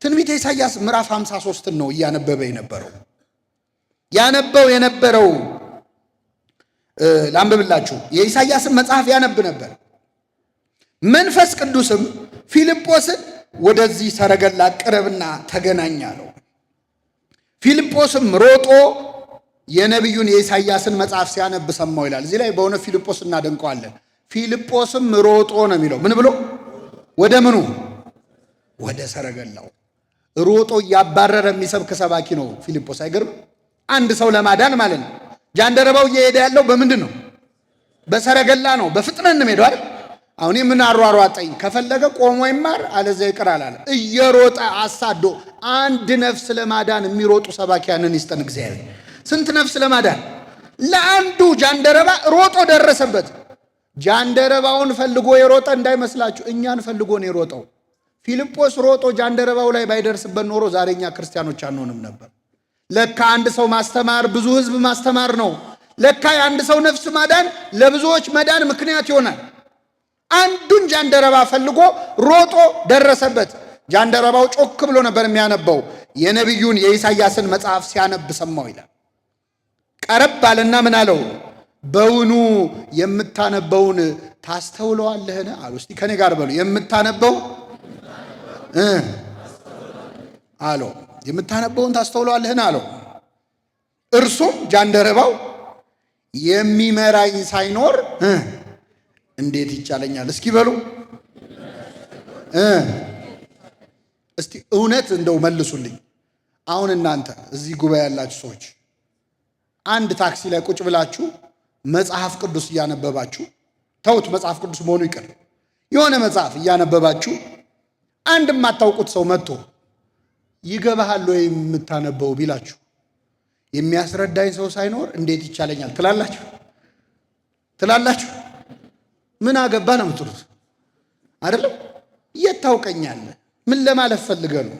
[SPEAKER 1] ትንቢተ ኢሳይያስ ምዕራፍ 53 ነው እያነበበ የነበረው። ያነበው የነበረው ላንብብላችሁ። የኢሳይያስን መጽሐፍ ያነብ ነበር። መንፈስ ቅዱስም ፊልጶስን ወደዚህ ሰረገላ ቅረብና ተገናኝ አለው። ፊልጶስም ሮጦ የነቢዩን የኢሳይያስን መጽሐፍ ሲያነብ ሰማው ይላል። እዚህ ላይ በእውነት ፊልጶስ እናደንቀዋለን። ፊልጶስም ሮጦ ነው የሚለው። ምን ብሎ? ወደ ምኑ? ወደ ሰረገላው ሮጦ እያባረረ የሚሰብክ ሰባኪ ነው ፊልጶስ። አይገርም? አንድ ሰው ለማዳን ማለት ነው። ጃንደረባው እየሄደ ያለው በምንድን ነው? በሰረገላ ነው። በፍጥነት ነው ሄዶ አይደል? አሁን ምን አሯሯጠኝ? ከፈለገ ቆሞ ይማር፣ አለዚያ ይቅር አላለ። እየሮጠ አሳዶ አንድ ነፍስ ለማዳን የሚሮጡ ሰባኪያንን ይስጠን እግዚአብሔር። ስንት ነፍስ ለማዳን! ለአንዱ ጃንደረባ ሮጦ ደረሰበት። ጃንደረባውን ፈልጎ የሮጠ እንዳይመስላችሁ፣ እኛን ፈልጎ ነው የሮጠው። ፊልጶስ ሮጦ ጃንደረባው ላይ ባይደርስበት ኖሮ ዛሬ እኛ ክርስቲያኖች አንሆንም ነበር። ለካ አንድ ሰው ማስተማር ብዙ ሕዝብ ማስተማር ነው። ለካ የአንድ ሰው ነፍስ ማዳን ለብዙዎች መዳን ምክንያት ይሆናል። አንዱን ጃንደረባ ፈልጎ ሮጦ ደረሰበት። ጃንደረባው ጮክ ብሎ ነበር የሚያነበው። የነቢዩን የኢሳይያስን መጽሐፍ ሲያነብ ሰማው ይላል። ቀረብ አለና ምን አለው? በውኑ የምታነበውን ታስተውለዋለህን አሉ። እስቲ ከኔ ጋር በሉ። የምታነበው አለው። የምታነበውን ታስተውለዋለህን አለው። እርሱም ጃንደረባው የሚመራኝ ሳይኖር እንዴት ይቻለኛል? እስኪ በሉ እስቲ እውነት እንደው መልሱልኝ። አሁን እናንተ እዚህ ጉባኤ ያላችሁ ሰዎች አንድ ታክሲ ላይ ቁጭ ብላችሁ መጽሐፍ ቅዱስ እያነበባችሁ፣ ተውት መጽሐፍ ቅዱስ መሆኑ ይቅር፣ የሆነ መጽሐፍ እያነበባችሁ አንድ የማታውቁት ሰው መጥቶ ይገባሃል ወይ የምታነበው ቢላችሁ የሚያስረዳኝ ሰው ሳይኖር እንዴት ይቻለኛል ትላላችሁ? ትላላችሁ? ምን አገባ ነው የምትሉት አይደለም? የት ታውቀኛለህ? ምን ለማለት ፈልገህ ነው?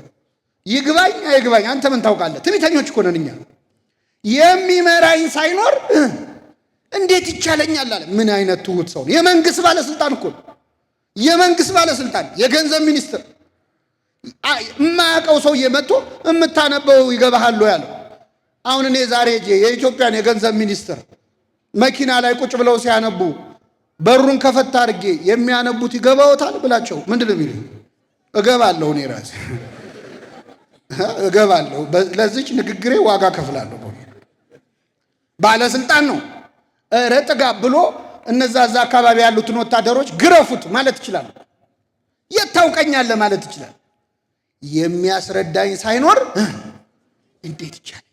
[SPEAKER 1] ይግባኝ አይግባኝ አንተ ምን ታውቃለህ? ትዕቢተኞች እኮ ነን እኛ። የሚመራኝ ሳይኖር እንዴት ይቻለኛል አለ። ምን አይነት ትሁት ሰው ነው! የመንግስት ባለስልጣን እኮ ነው። የመንግስት ባለስልጣን፣ የገንዘብ ሚኒስትር የማያውቀው ሰውዬ መጥቶ የምታነበው ይገባሃል ያለው። አሁን እኔ ዛሬ የኢትዮጵያን የገንዘብ ሚኒስትር መኪና ላይ ቁጭ ብለው ሲያነቡ በሩን ከፈታ አድርጌ የሚያነቡት ይገባዎታል ብላቸው ምንድን ነው የሚሉኝ? እገባለሁ፣ እኔ ራሴ እገባለሁ። ለዚች ንግግሬ ዋጋ ከፍላለሁ። ባለስልጣን ነው። ኧረ ጥጋብ ብሎ እነዛ አካባቢ ያሉትን ወታደሮች ግረፉት ማለት ይችላል። የት ታውቀኛለህ ማለት ይችላል። የሚያስረዳኝ ሳይኖር እንዴት ይቻላል?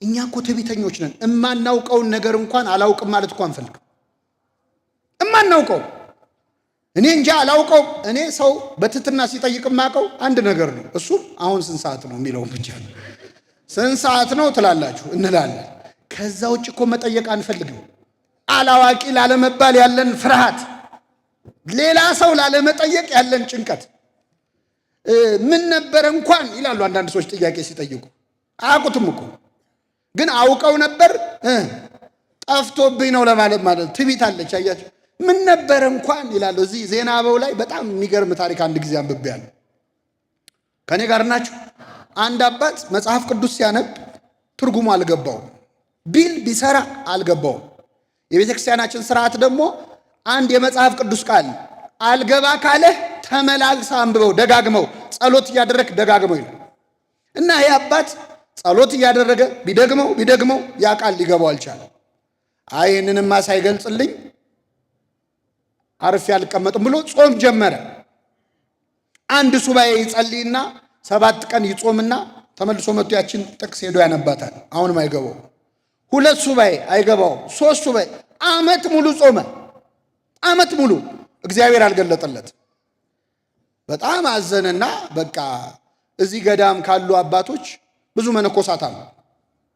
[SPEAKER 1] እኛ እኮ ትዕቢተኞች ነን። እማናውቀውን ነገር እንኳን አላውቅም ማለት እንኳን አንፈልግም። እማናውቀው እኔ እንጃ አላውቀው። እኔ ሰው በትህትና ሲጠይቅ ማቀው አንድ ነገር ነው። እሱም አሁን ስንት ሰዓት ነው የሚለው ብቻ ነው። ስንት ሰዓት ነው ትላላችሁ እንላለን። ከዛ ውጭ እኮ መጠየቅ አንፈልግም። አላዋቂ ላለመባል ያለን ፍርሃት፣ ሌላ ሰው ላለመጠየቅ ያለን ጭንቀት። ምን ነበር እንኳን ይላሉ አንዳንድ ሰዎች ጥያቄ ሲጠይቁ። አያውቁትም እኮ ግን አውቀው ነበር ጠፍቶብኝ ነው ለማለት ማለት ትዕቢት አለች። አያችሁ ምን ነበር እንኳን ይላሉ። እዚህ ዜና አበው ላይ በጣም የሚገርም ታሪክ አንድ ጊዜ አንብቤያለሁ። ከኔ ጋር ናችሁ? አንድ አባት መጽሐፍ ቅዱስ ሲያነብ ትርጉሙ አልገባውም፣ ቢል ቢሰራ አልገባውም። የቤተ ክርስቲያናችን ስርዓት ደግሞ አንድ የመጽሐፍ ቅዱስ ቃል አልገባ ካለ ተመላልሰህ አንብበው፣ ደጋግመው፣ ጸሎት እያደረክ ደጋግመው ይላል እና ይሄ አባት ጸሎት እያደረገ ቢደግመው ያ ቃል ሊገባው አልቻለም። አይ ይህንንማ ሳይገልጽልኝ አርፌ አልቀመጥም ብሎ ጾም ጀመረ። አንድ ሱባኤ ይጸልይና 7 ቀን ይጾምና ተመልሶ መጥቶ ያችን ጥቅስ ሄዶ ያነባታል። አሁንም አይገባው። 2 ሱባኤ አይገባው። 3 ሱባኤ ዓመት ሙሉ ጾመ። ዓመት ሙሉ እግዚአብሔር አልገለጠለት። በጣም አዘነና በቃ እዚህ ገዳም ካሉ አባቶች ብዙ መነኮሳት አሉ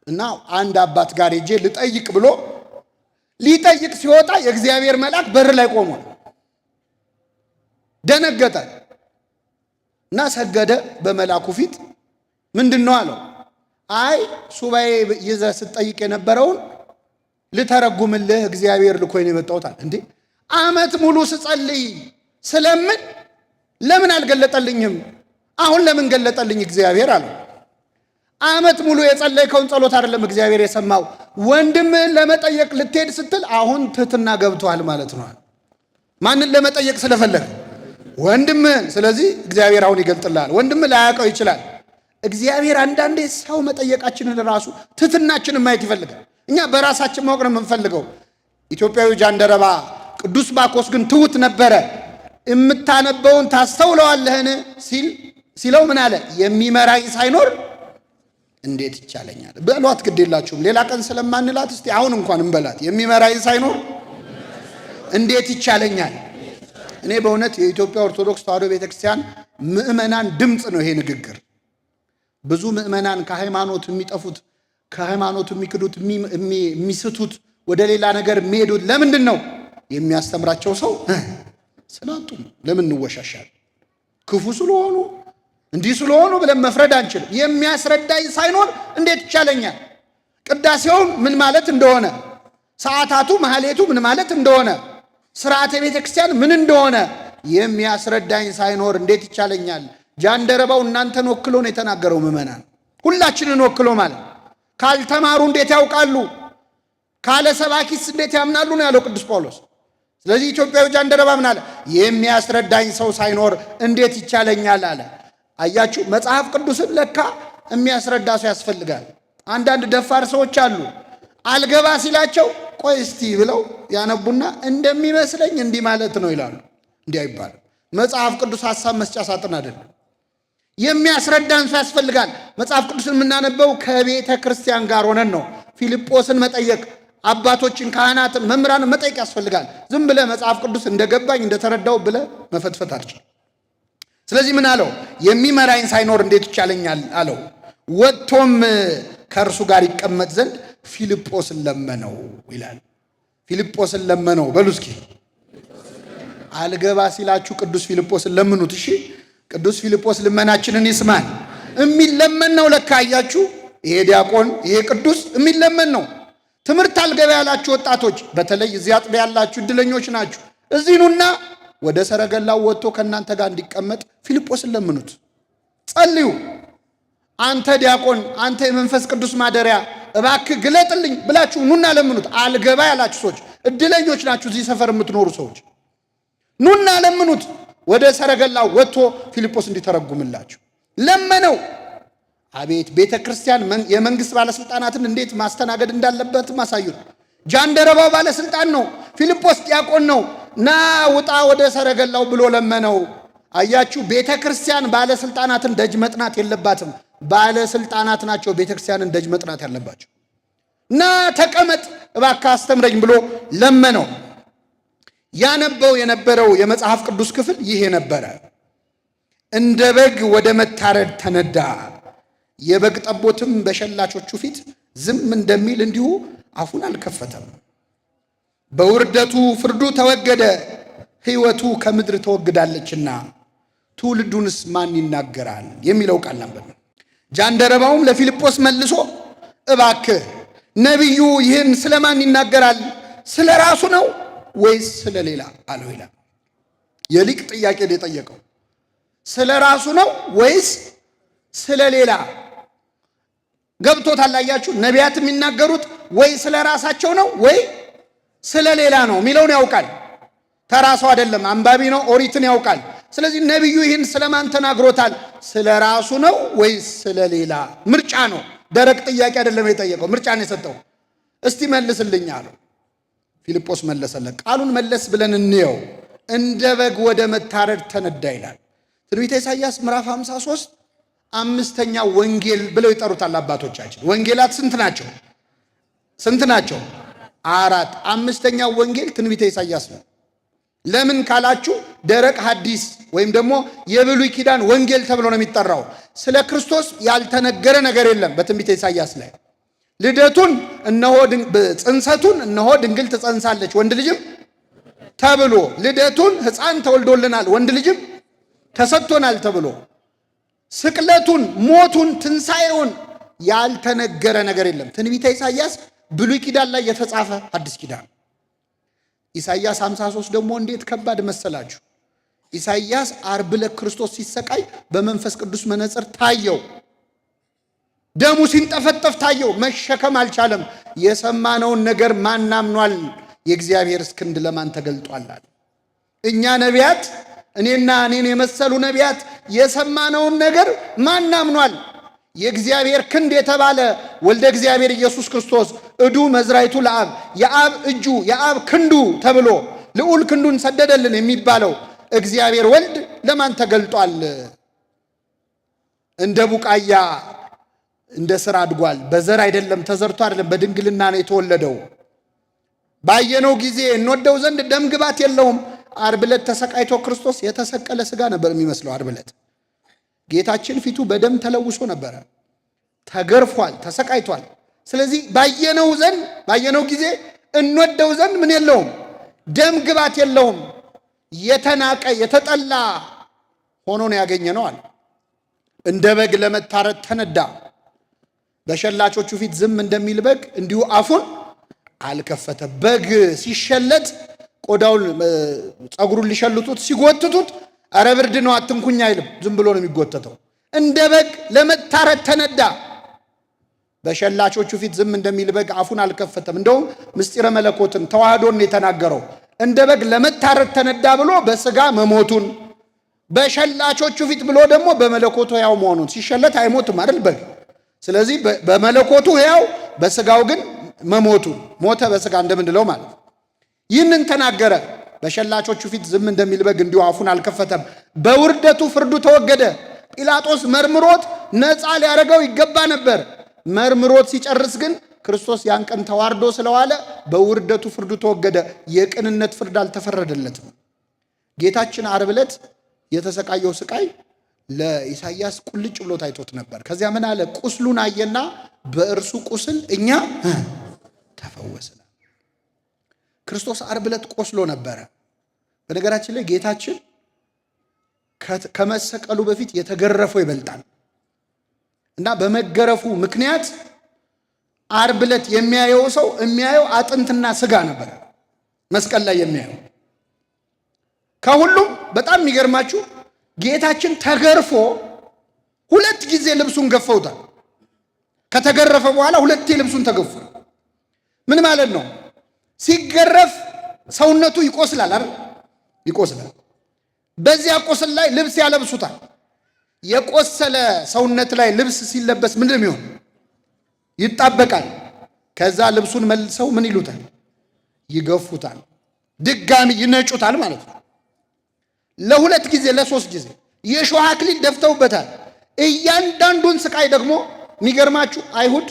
[SPEAKER 1] እና አንድ አባት ጋር ሄጄ ልጠይቅ ብሎ ሊጠይቅ ሲወጣ የእግዚአብሔር መልአክ በር ላይ ቆሟል። ደነገጠ እና ሰገደ በመልአኩ ፊት። ምንድነው አለው? አይ ሱባኤ ይዘህ ስትጠይቅ የነበረውን ልተረጉምልህ እግዚአብሔር ልኮኝ ነው የመጣሁት አለ። እንዴ ዓመት ሙሉ ስጸልይ ስለምን ለምን አልገለጠልኝም? አሁን ለምን ገለጠልኝ እግዚአብሔር አለው። ዓመት ሙሉ የጸለይከውን ጸሎት አይደለም እግዚአብሔር የሰማው፣ ወንድምህን ለመጠየቅ ልትሄድ ስትል አሁን ትህትና ገብቷል ማለት ነው። ማንን ለመጠየቅ ስለፈለግ? ወንድምህን። ስለዚህ እግዚአብሔር አሁን ይገልጥልሃል። ወንድምህ ላያውቀው ይችላል። እግዚአብሔር አንዳንዴ ሰው መጠየቃችንን ራሱ ትህትናችንን ማየት ይፈልጋል። እኛ በራሳችን ማወቅ ነው የምንፈልገው። ኢትዮጵያዊ ጃንደረባ ቅዱስ ባኮስ ግን ትሁት ነበረ። የምታነበውን ታስተውለዋለህን ሲለው ምን አለ? የሚመራኝ ሳይኖር እንዴት ይቻለኛል? በሏት፣ ግድ የላችሁም ሌላ ቀን ስለማንላት እስቲ አሁን እንኳን እንበላት። የሚመራኝ ሳይኖር እንዴት ይቻለኛል? እኔ በእውነት የኢትዮጵያ ኦርቶዶክስ ተዋሕዶ ቤተክርስቲያን ምእመናን ድምፅ ነው ይሄ ንግግር። ብዙ ምእመናን ከሃይማኖት የሚጠፉት፣ ከሃይማኖት የሚክዱት፣ የሚስቱት፣ ወደ ሌላ ነገር የሚሄዱት ለምንድን ነው? የሚያስተምራቸው ሰው ስላጡ። ለምን እንወሻሻል? ክፉ ስለሆኑ እንዲህ ስለሆኑ ብለን መፍረድ አንችልም። የሚያስረዳኝ ሳይኖር እንዴት ይቻለኛል? ቅዳሴውም ምን ማለት እንደሆነ፣ ሰዓታቱ ማህሌቱ ምን ማለት እንደሆነ፣ ስርዓተ ቤተ ክርስቲያን ምን እንደሆነ የሚያስረዳኝ ሳይኖር እንዴት ይቻለኛል? ጃንደረባው እናንተን ወክሎ ነው የተናገረው። ምእመናን ሁላችንን ወክሎ ማለት። ካልተማሩ እንዴት ያውቃሉ? ካለ ሰባኪስ እንዴት ያምናሉ ነው ያለው ቅዱስ ጳውሎስ። ስለዚህ ኢትዮጵያዊ ጃንደረባ ምን አለ? የሚያስረዳኝ ሰው ሳይኖር እንዴት ይቻለኛል አለ። አያችሁ፣ መጽሐፍ ቅዱስን ለካ የሚያስረዳ ሰው ያስፈልጋል። አንዳንድ ደፋር ሰዎች አሉ። አልገባ ሲላቸው ቆይ እስቲ ብለው ያነቡና እንደሚመስለኝ እንዲህ ማለት ነው ይላሉ። እንዲህ አይባልም። መጽሐፍ ቅዱስ ሐሳብ መስጫ ሳጥን አይደለም። የሚያስረዳን ሰው ያስፈልጋል። መጽሐፍ ቅዱስን የምናነበው ከቤተ ክርስቲያን ጋር ሆነን ነው። ፊልጶስን መጠየቅ፣ አባቶችን፣ ካህናትን፣ መምህራንን መጠየቅ ያስፈልጋል። ዝም ብለህ መጽሐፍ ቅዱስ እንደገባኝ እንደተረዳው ብለህ መፈትፈት አልችል። ስለዚህ ምን አለው? የሚመራኝ ሳይኖር እንዴት ይቻለኛል አለው። ወጥቶም ከእርሱ ጋር ይቀመጥ ዘንድ ፊልጶስን ለመነው ይላል። ፊልጶስን ለመነው በሉ እስኪ። አልገባ ሲላችሁ ቅዱስ ፊልጶስን ለምኑት። እሺ፣ ቅዱስ ፊልጶስ ልመናችንን ይስማል። የሚለመን ነው ለካ። አያችሁ፣ ይሄ ዲያቆን፣ ይሄ ቅዱስ የሚለመን ነው። ትምህርት አልገባ ያላችሁ ወጣቶች፣ በተለይ እዚህ አጥቢያ ያላችሁ እድለኞች ናችሁ። እዚህ ኑና ወደ ሰረገላው ወጥቶ ከእናንተ ጋር እንዲቀመጥ ፊልጶስን ለምኑት፣ ጸልዩ። አንተ ዲያቆን፣ አንተ የመንፈስ ቅዱስ ማደሪያ እባክህ ግለጥልኝ ብላችሁ ኑና ለምኑት። አልገባ ያላችሁ ሰዎች እድለኞች ናችሁ። እዚህ ሰፈር የምትኖሩ ሰዎች ኑና ለምኑት። ወደ ሰረገላው ወጥቶ ፊልጶስ እንዲተረጉምላችሁ ለመነው። አቤት ቤተ ክርስቲያን የመንግስት ባለስልጣናትን እንዴት ማስተናገድ እንዳለበት ማሳዩ። ጃንደረባው ባለስልጣን ነው። ፊልጶስ ዲያቆን ነው። ና ውጣ ወደ ሰረገላው ብሎ ለመነው። አያችሁ፣ ቤተ ክርስቲያን ባለስልጣናትን ደጅ መጥናት የለባትም። ባለስልጣናት ናቸው ቤተ ክርስቲያንን ደጅ መጥናት ያለባቸው። ና ተቀመጥ እባክህ አስተምረኝ ብሎ ለመነው። ያነበው የነበረው የመጽሐፍ ቅዱስ ክፍል ይሄ ነበረ። እንደ በግ ወደ መታረድ ተነዳ፣ የበግ ጠቦትም በሸላቾቹ ፊት ዝም እንደሚል እንዲሁ አፉን አልከፈተም። በውርደቱ ፍርዱ ተወገደ፣ ሕይወቱ ከምድር ተወግዳለችና ትውልዱንስ ማን ይናገራል የሚለው ቃል ነበር። ጃንደረባውም ለፊልጶስ መልሶ እባክህ ነቢዩ ይህን ስለማን ይናገራል? ስለ ራሱ ነው ወይስ ስለ ሌላ አለው ይላል። የሊቅ ጥያቄ ነው የጠየቀው። ስለ ራሱ ነው ወይስ ስለ ሌላ? ገብቶታል? አያችሁ፣ ነቢያት የሚናገሩት ወይ ስለ ራሳቸው ነው ወይ ስለ ሌላ ነው የሚለውን ያውቃል። ተራሱ አይደለም፣ አንባቢ ነው፣ ኦሪትን ያውቃል። ስለዚህ ነቢዩ ይህን ስለማን ተናግሮታል? ስለ ራሱ ነው ወይስ ስለ ሌላ? ምርጫ ነው። ደረቅ ጥያቄ አይደለም የጠየቀው፣ ምርጫ ነው የሰጠው። እስቲ መልስልኝ አለው። ፊልጶስ መለሰለት። ቃሉን መለስ ብለን እንየው። እንደ በግ ወደ መታረድ ተነዳ ይላል። ትንቢተ ኢሳይያስ ምዕራፍ 53 አምስተኛ ወንጌል ብለው ይጠሩታል አባቶቻችን። ወንጌላት ስንት ናቸው? ስንት ናቸው? 4። አምስተኛው ወንጌል ትንቢተ ኢሳይያስ ነው። ለምን ካላችሁ ደረቅ ሐዲስ ወይም ደግሞ የብሉይ ኪዳን ወንጌል ተብሎ ነው የሚጠራው። ስለ ክርስቶስ ያልተነገረ ነገር የለም በትንቢተ ኢሳይያስ ላይ። ልደቱን እነሆ ጽንሰቱን እነሆ ድንግል ትጸንሳለች ወንድ ልጅም ተብሎ፣ ልደቱን ሕፃን ተወልዶልናል ወንድ ልጅም ተሰጥቶናል ተብሎ፣ ስቅለቱን፣ ሞቱን፣ ትንሣኤውን ያልተነገረ ነገር የለም። ትንቢተ ኢሳይያስ ብሉይ ኪዳን ላይ የተጻፈ አዲስ ኪዳን። ኢሳይያስ 53 ደግሞ እንዴት ከባድ መሰላችሁ? ኢሳይያስ ዓርብ ዕለት ክርስቶስ ሲሰቃይ በመንፈስ ቅዱስ መነጽር ታየው። ደሙ ሲንጠፈጠፍ ታየው። መሸከም አልቻለም። የሰማነውን ነገር ማን አምኗል? የእግዚአብሔር ክንድ ለማን ተገልጧል? እኛ ነቢያት፣ እኔና እኔን የመሰሉ ነቢያት የሰማነውን ነገር ማን አምኗል? የእግዚአብሔር ክንድ የተባለ ወልደ እግዚአብሔር ኢየሱስ ክርስቶስ እዱ መዝራይቱ ለአብ፣ የአብ እጁ የአብ ክንዱ ተብሎ ልዑል ክንዱን ሰደደልን የሚባለው እግዚአብሔር ወልድ ለማን ተገልጧል? እንደ ቡቃያ እንደ ስር አድጓል። በዘር አይደለም ተዘርቶ አይደለም፣ በድንግልና ነው የተወለደው። ባየነው ጊዜ እንወደው ዘንድ ደም ግባት የለውም። ዓርብ ዕለት ተሰቃይቶ ክርስቶስ የተሰቀለ ሥጋ ነበር የሚመስለው። ዓርብ ዕለት ጌታችን ፊቱ በደም ተለውሶ ነበረ። ተገርፏል፣ ተሰቃይቷል። ስለዚህ ባየነው ጊዜ እንወደው ዘንድ ምን የለውም? ደም ግባት የለውም። የተናቀ የተጠላ ሆኖ ነው ያገኘነው አለ። እንደ በግ ለመታረድ ተነዳ፣ በሸላቾቹ ፊት ዝም እንደሚል በግ እንዲሁ አፉን አልከፈተ። በግ ሲሸለት ቆዳውን ፀጉሩን ሊሸልቱት ሲጎትቱት አረ ብርድ ነው አትንኩኝ አይልም፣ ዝም ብሎ ነው የሚጎተተው። እንደ በግ ለመታረድ ተነዳ፣ በሸላቾቹ ፊት ዝም እንደሚል በግ አፉን አልከፈተም። እንደውም ምስጢረ መለኮትን ተዋህዶን የተናገረው እንደ በግ ለመታረድ ተነዳ ብሎ በስጋ መሞቱን፣ በሸላቾቹ ፊት ብሎ ደግሞ በመለኮቱ ሕያው መሆኑን። ሲሸለት አይሞትም አይደል በግ። ስለዚህ በመለኮቱ ሕያው በስጋው ግን መሞቱን፣ ሞተ በስጋ እንደምንለው ማለት ነው። ይህንን ተናገረ። በሸላቾቹ ፊት ዝም እንደሚል በግ እንዲሁ አፉን አልከፈተም። በውርደቱ ፍርዱ ተወገደ። ጲላጦስ መርምሮት ነፃ ሊያደርገው ይገባ ነበር። መርምሮት ሲጨርስ ግን ክርስቶስ ያን ቀን ተዋርዶ ስለዋለ በውርደቱ ፍርዱ ተወገደ። የቅንነት ፍርድ አልተፈረደለትም። ጌታችን ዓርብ ዕለት የተሰቃየው ስቃይ ለኢሳይያስ ቁልጭ ብሎ ታይቶት ነበር። ከዚያ ምን አለ? ቁስሉን አየና በእርሱ ቁስል እኛ ተፈወስን። ክርስቶስ ዓርብ ዕለት ቆስሎ ነበረ። በነገራችን ላይ ጌታችን ከመሰቀሉ በፊት የተገረፈው ይበልጣል እና በመገረፉ ምክንያት ዓርብ ዕለት የሚያየው ሰው የሚያየው አጥንትና ስጋ ነበር። መስቀል ላይ የሚያየው ከሁሉም በጣም የሚገርማችሁ ጌታችን ተገርፎ 2 ጊዜ ልብሱን ገፈውታል። ከተገረፈ በኋላ 2 ልብሱን ተገፏል። ምን ማለት ነው? ሲገረፍ ሰውነቱ ይቆስላል አይደል? ይቆስላል። በዚያ ቁስል ላይ ልብስ ያለብሱታል። የቆሰለ ሰውነት ላይ ልብስ ሲለበስ ምንድነው የሚሆን? ይጣበቃል። ከዛ ልብሱን መልሰው ምን ይሉታል? ይገፉታል። ድጋሚ ይነጩታል ማለት ነው። ለሁለት ጊዜ ለሶስት ጊዜ የሾህ አክሊል ደፍተውበታል። እያንዳንዱን ስቃይ ደግሞ የሚገርማችሁ አይሁድ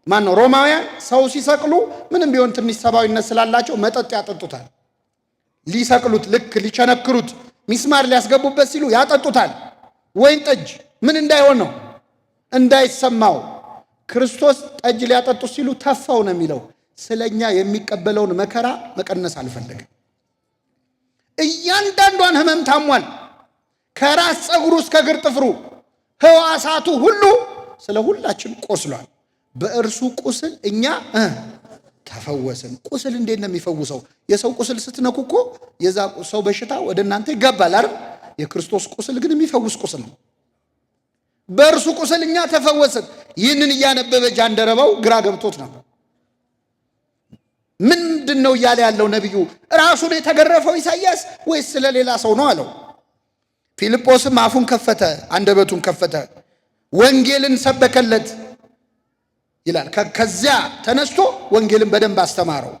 [SPEAKER 1] ማነው ሮማውያን ሰው ሲሰቅሉ ምንም ቢሆን ትንሽ ሰብአዊነት ስላላቸው መጠጥ ያጠጡታል። ሊሰቅሉት ልክ ሊቸነክሩት ሚስማር ሊያስገቡበት ሲሉ ያጠጡታል። ወይን ጠጅ ምን እንዳይሆን ነው? እንዳይሰማው። ክርስቶስ ጠጅ ሊያጠጡት ሲሉ ተፋው ነው የሚለው። ስለኛ የሚቀበለውን መከራ መቀነስ አልፈለገም። እያንዳንዷን ህመም ታሟል። ከራስ ፀጉሩ እስከ እግር ጥፍሩ ሕዋሳቱ ሁሉ ስለ ሁላችን ቆስሏል። በእርሱ ቁስል እኛ ተፈወስን። ቁስል እንዴት ነው የሚፈውሰው? የሰው ቁስል ስትነኩ እኮ የዛ ሰው በሽታ ወደ እናንተ ይገባል አይደል? የክርስቶስ ቁስል ግን የሚፈውስ ቁስል ነው። በእርሱ ቁስል እኛ ተፈወስን። ይህንን እያነበበ ጃንደረባው ግራ ገብቶት ነው። ምንድን ነው እያለ ያለው ነቢዩ? ራሱን የተገረፈው ኢሳይያስ ወይስ ስለሌላ ሰው ነው አለው። ፊልጶስም አፉን ከፈተ፣ አንደበቱን ከፈተ፣ ወንጌልን ሰበከለት ይላል። ከዚያ ተነስቶ ወንጌልን በደንብ አስተማረው።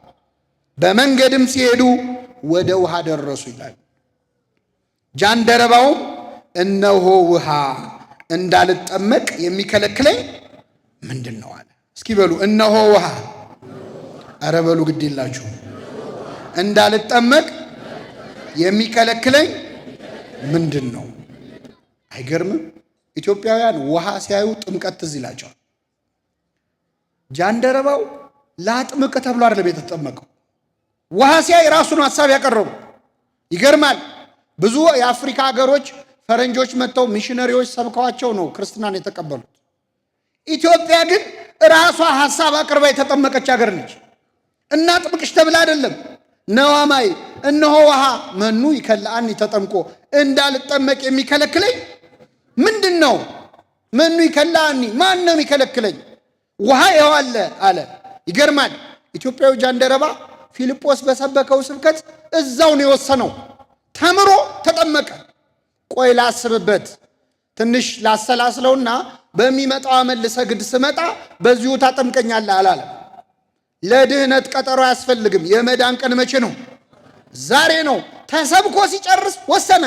[SPEAKER 1] በመንገድም ሲሄዱ ወደ ውሃ ደረሱ ይላል። ጃንደረባውም እነሆ ውሃ እንዳልጠመቅ የሚከለክለኝ ምንድን ነው አለ። እስኪ በሉ እነሆ ውሃ። ኧረ በሉ ግድ የላችሁ። እንዳልጠመቅ የሚከለክለኝ ምንድን ነው? አይገርምም? ኢትዮጵያውያን ውሃ ሲያዩ ጥምቀት ትዝ ይላቸዋል። ጃንደረባው ላጥምቅ ተብሎ አይደለም የተጠመቀው። ውሃ ሲያይ ራሱን ሐሳብ ያቀረቡ። ይገርማል። ብዙ የአፍሪካ ሀገሮች ፈረንጆች መጥተው ሚሽነሪዎች ሰብከዋቸው ነው ክርስትናን የተቀበሉት። ኢትዮጵያ ግን ራሷ ሐሳብ አቅርባ የተጠመቀች ሀገር ነች። እናጥምቅሽ ተብላ አይደለም። ነዋማይ እነሆ ውሃ መኑ ይከላአኒ ተጠምቆ እንዳልጠመቅ የሚከለክለኝ ምንድን ነው? መኑ ይከላአኒ ማን ነው የሚከለክለኝ? ውሃ ይኸው አለ አለ። ይገርማል። ኢትዮጵያዊ ጃንደረባ ፊልጶስ በሰበከው ስብከት እዛው ነው የወሰነው። ተምሮ ተጠመቀ። ቆይ ላስብበት፣ ትንሽ ላሰላስለውና በሚመጣው ዓመት ልሰግድ ስመጣ በዚሁ ታጠምቀኛለህ አላለ። ለድህነት ቀጠሮ አያስፈልግም። የመዳን ቀን መቼ ነው? ዛሬ ነው። ተሰብኮ ሲጨርስ ወሰነ።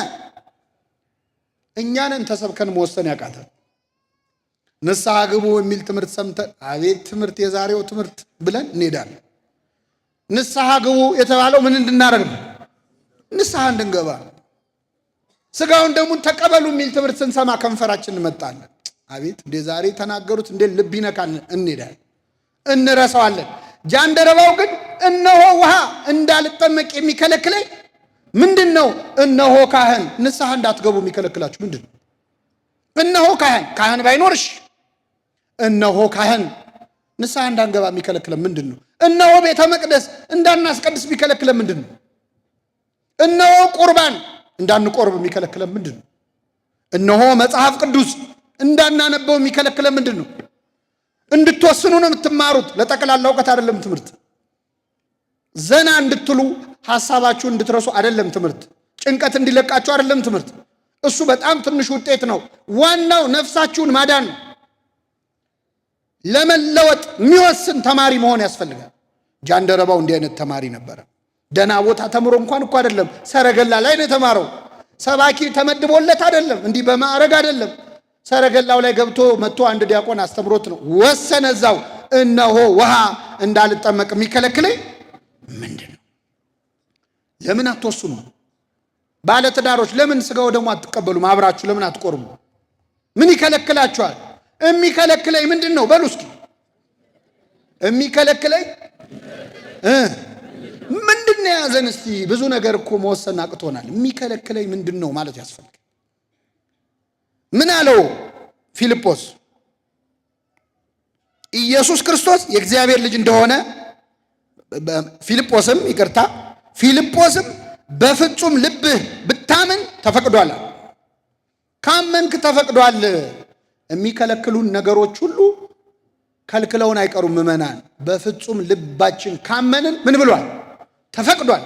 [SPEAKER 1] እኛንን ተሰብከን መወሰን ያቃተን። ንስሐ ግቡ የሚል ትምህርት ሰምተን አቤት ትምህርት የዛሬው ትምህርት ብለን እንሄዳለን። ንስሐ ግቡ የተባለው ምን እንድናደርግ ነው? ንስሐ እንድንገባ። ስጋውን ደሙን ተቀበሉ የሚል ትምህርት ስንሰማ ከንፈራችን እንመጣለን። አቤት እንደ ዛሬ ተናገሩት እንደ ልብ ይነካል። እንሄዳለን፣ እንረሳዋለን። ጃንደረባው ግን እነሆ ውሃ እንዳልጠመቅ የሚከለክለኝ ምንድን ነው? እነሆ ካህን። ንስሐ እንዳትገቡ የሚከለክላችሁ ምንድን ነው? እነሆ ካህን ባይኖርሽ እነሆ ካህን ንስሐ እንዳንገባ የሚከለክለን ምንድን ነው? እነሆ ቤተ መቅደስ እንዳናስቀድስ የሚከለክለን ምንድን ነው? እነሆ ቁርባን እንዳንቆርብ የሚከለክለን ምንድን ነው? እነሆ መጽሐፍ ቅዱስ እንዳናነበው የሚከለክለን ምንድን ነው? እንድትወስኑ ነው የምትማሩት፣ ለጠቅላላ እውቀት አይደለም ትምህርት። ዘና እንድትሉ ሐሳባችሁን እንድትረሱ አይደለም ትምህርት። ጭንቀት እንዲለቃችሁ አይደለም ትምህርት። እሱ በጣም ትንሽ ውጤት ነው። ዋናው ነፍሳችሁን ማዳን ነው። ለመለወጥ የሚወስን ተማሪ መሆን ያስፈልጋል። ጃንደረባው እንዲህ አይነት ተማሪ ነበረ። ደና ቦታ ተምሮ እንኳን እኮ አይደለም ሰረገላ ላይ ነው የተማረው። ሰባኪ ተመድቦለት አይደለም፣ እንዲህ በማዕረግ አይደለም። ሰረገላው ላይ ገብቶ መጥቶ አንድ ዲያቆን አስተምሮት ነው ወሰነ። እዛው እነሆ ውሃ እንዳልጠመቅ የሚከለክለኝ ምንድን ነው? ለምን አትወስኑ? ባለትዳሮች ለምን ስጋው ደግሞ አትቀበሉም? አብራችሁ ለምን አትቆርሙ? ምን ይከለክላችኋል? የሚከለክለኝ ምንድን ነው? በሉ እስኪ የሚከለክለኝ ምንድን ነው? ያዘን እስቲ ብዙ ነገር እኮ መወሰን አቅቶናል። የሚከለክለኝ ምንድን ነው ማለት ያስፈልጋል። ምን አለው ፊልጶስ? ኢየሱስ ክርስቶስ የእግዚአብሔር ልጅ እንደሆነ ፊልጶስም በፍጹም ልብህ ብታምን ተፈቅዷል። ካመንክ ተፈቅዷል። የሚከለክሉን ነገሮች ሁሉ ከልክለውን አይቀሩም። ምእመናን በፍጹም ልባችን ካመንን ምን ብሏል? ተፈቅዷል።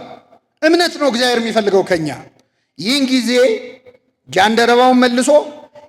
[SPEAKER 1] እምነት ነው እግዚአብሔር የሚፈልገው ከኛ። ይህን ጊዜ ጃንደረባውን መልሶ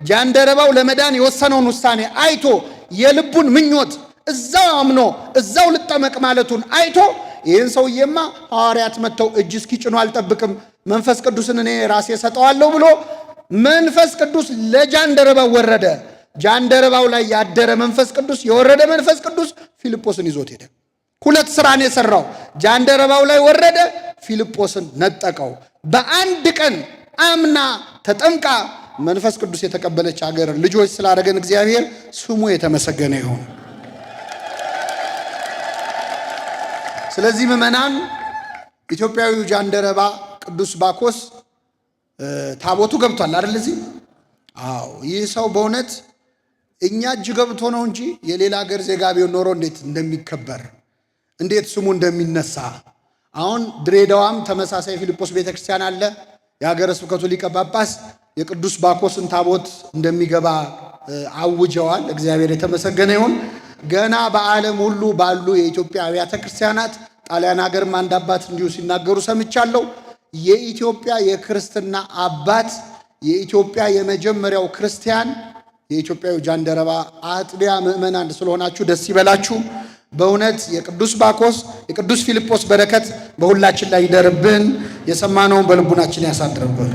[SPEAKER 1] ጃንደረባው ለመዳን የወሰነውን ውሳኔ አይቶ የልቡን ምኞት እዛው አምኖ እዛው ልጠመቅ ማለቱን አይቶ ይህን ሰውዬማ ሐዋርያት መጥተው እጅ እስኪጭኑ አልጠብቅም፣ መንፈስ ቅዱስን እኔ ራሴ ሰጠዋለሁ ብሎ መንፈስ ቅዱስ ለጃንደረባው ወረደ። ጃንደረባው ላይ ያደረ መንፈስ ቅዱስ የወረደ መንፈስ ቅዱስ ፊልጶስን ይዞት ሄደ። ሁለት ስራን የሰራው ጃንደረባው ላይ ወረደ፣ ፊልጶስን ነጠቀው። በአንድ ቀን አምና ተጠምቃ መንፈስ ቅዱስ የተቀበለች ሀገር ልጆች ስላደረገን እግዚአብሔር ስሙ የተመሰገነ ይሁን። ስለዚህ ምዕመናን ኢትዮጵያዊው ጃንደረባ ቅዱስ ባኮስ ታቦቱ ገብቷል አይደል? እዚህ አዎ። ይህ ሰው በእውነት እኛ እጅ ገብቶ ነው እንጂ የሌላ ሀገር ዜጋ ቢሆን ኖሮ እንዴት እንደሚከበር እንዴት ስሙ እንደሚነሳ። አሁን ድሬዳዋም ተመሳሳይ ፊልጶስ ቤተክርስቲያን አለ። የሀገረ ስብከቱ ሊቀ ጳጳስ የቅዱስ ባኮስን ታቦት እንደሚገባ አውጀዋል። እግዚአብሔር የተመሰገነ ይሁን። ገና በዓለም ሁሉ ባሉ የኢትዮጵያ አብያተ ክርስቲያናት ጣሊያን ሀገርም አንድ አባት እንዲሁ ሲናገሩ ሰምቻለሁ። የኢትዮጵያ የክርስትና አባት የኢትዮጵያ የመጀመሪያው ክርስቲያን የኢትዮጵያው ጃንደረባ አጥቢያ ምዕመናን ስለሆናችሁ ደስ ይበላችሁ። በእውነት የቅዱስ ባኮስ የቅዱስ ፊልጶስ በረከት በሁላችን ላይ ይደርብን። የሰማነውን በልቡናችን ያሳድርብን።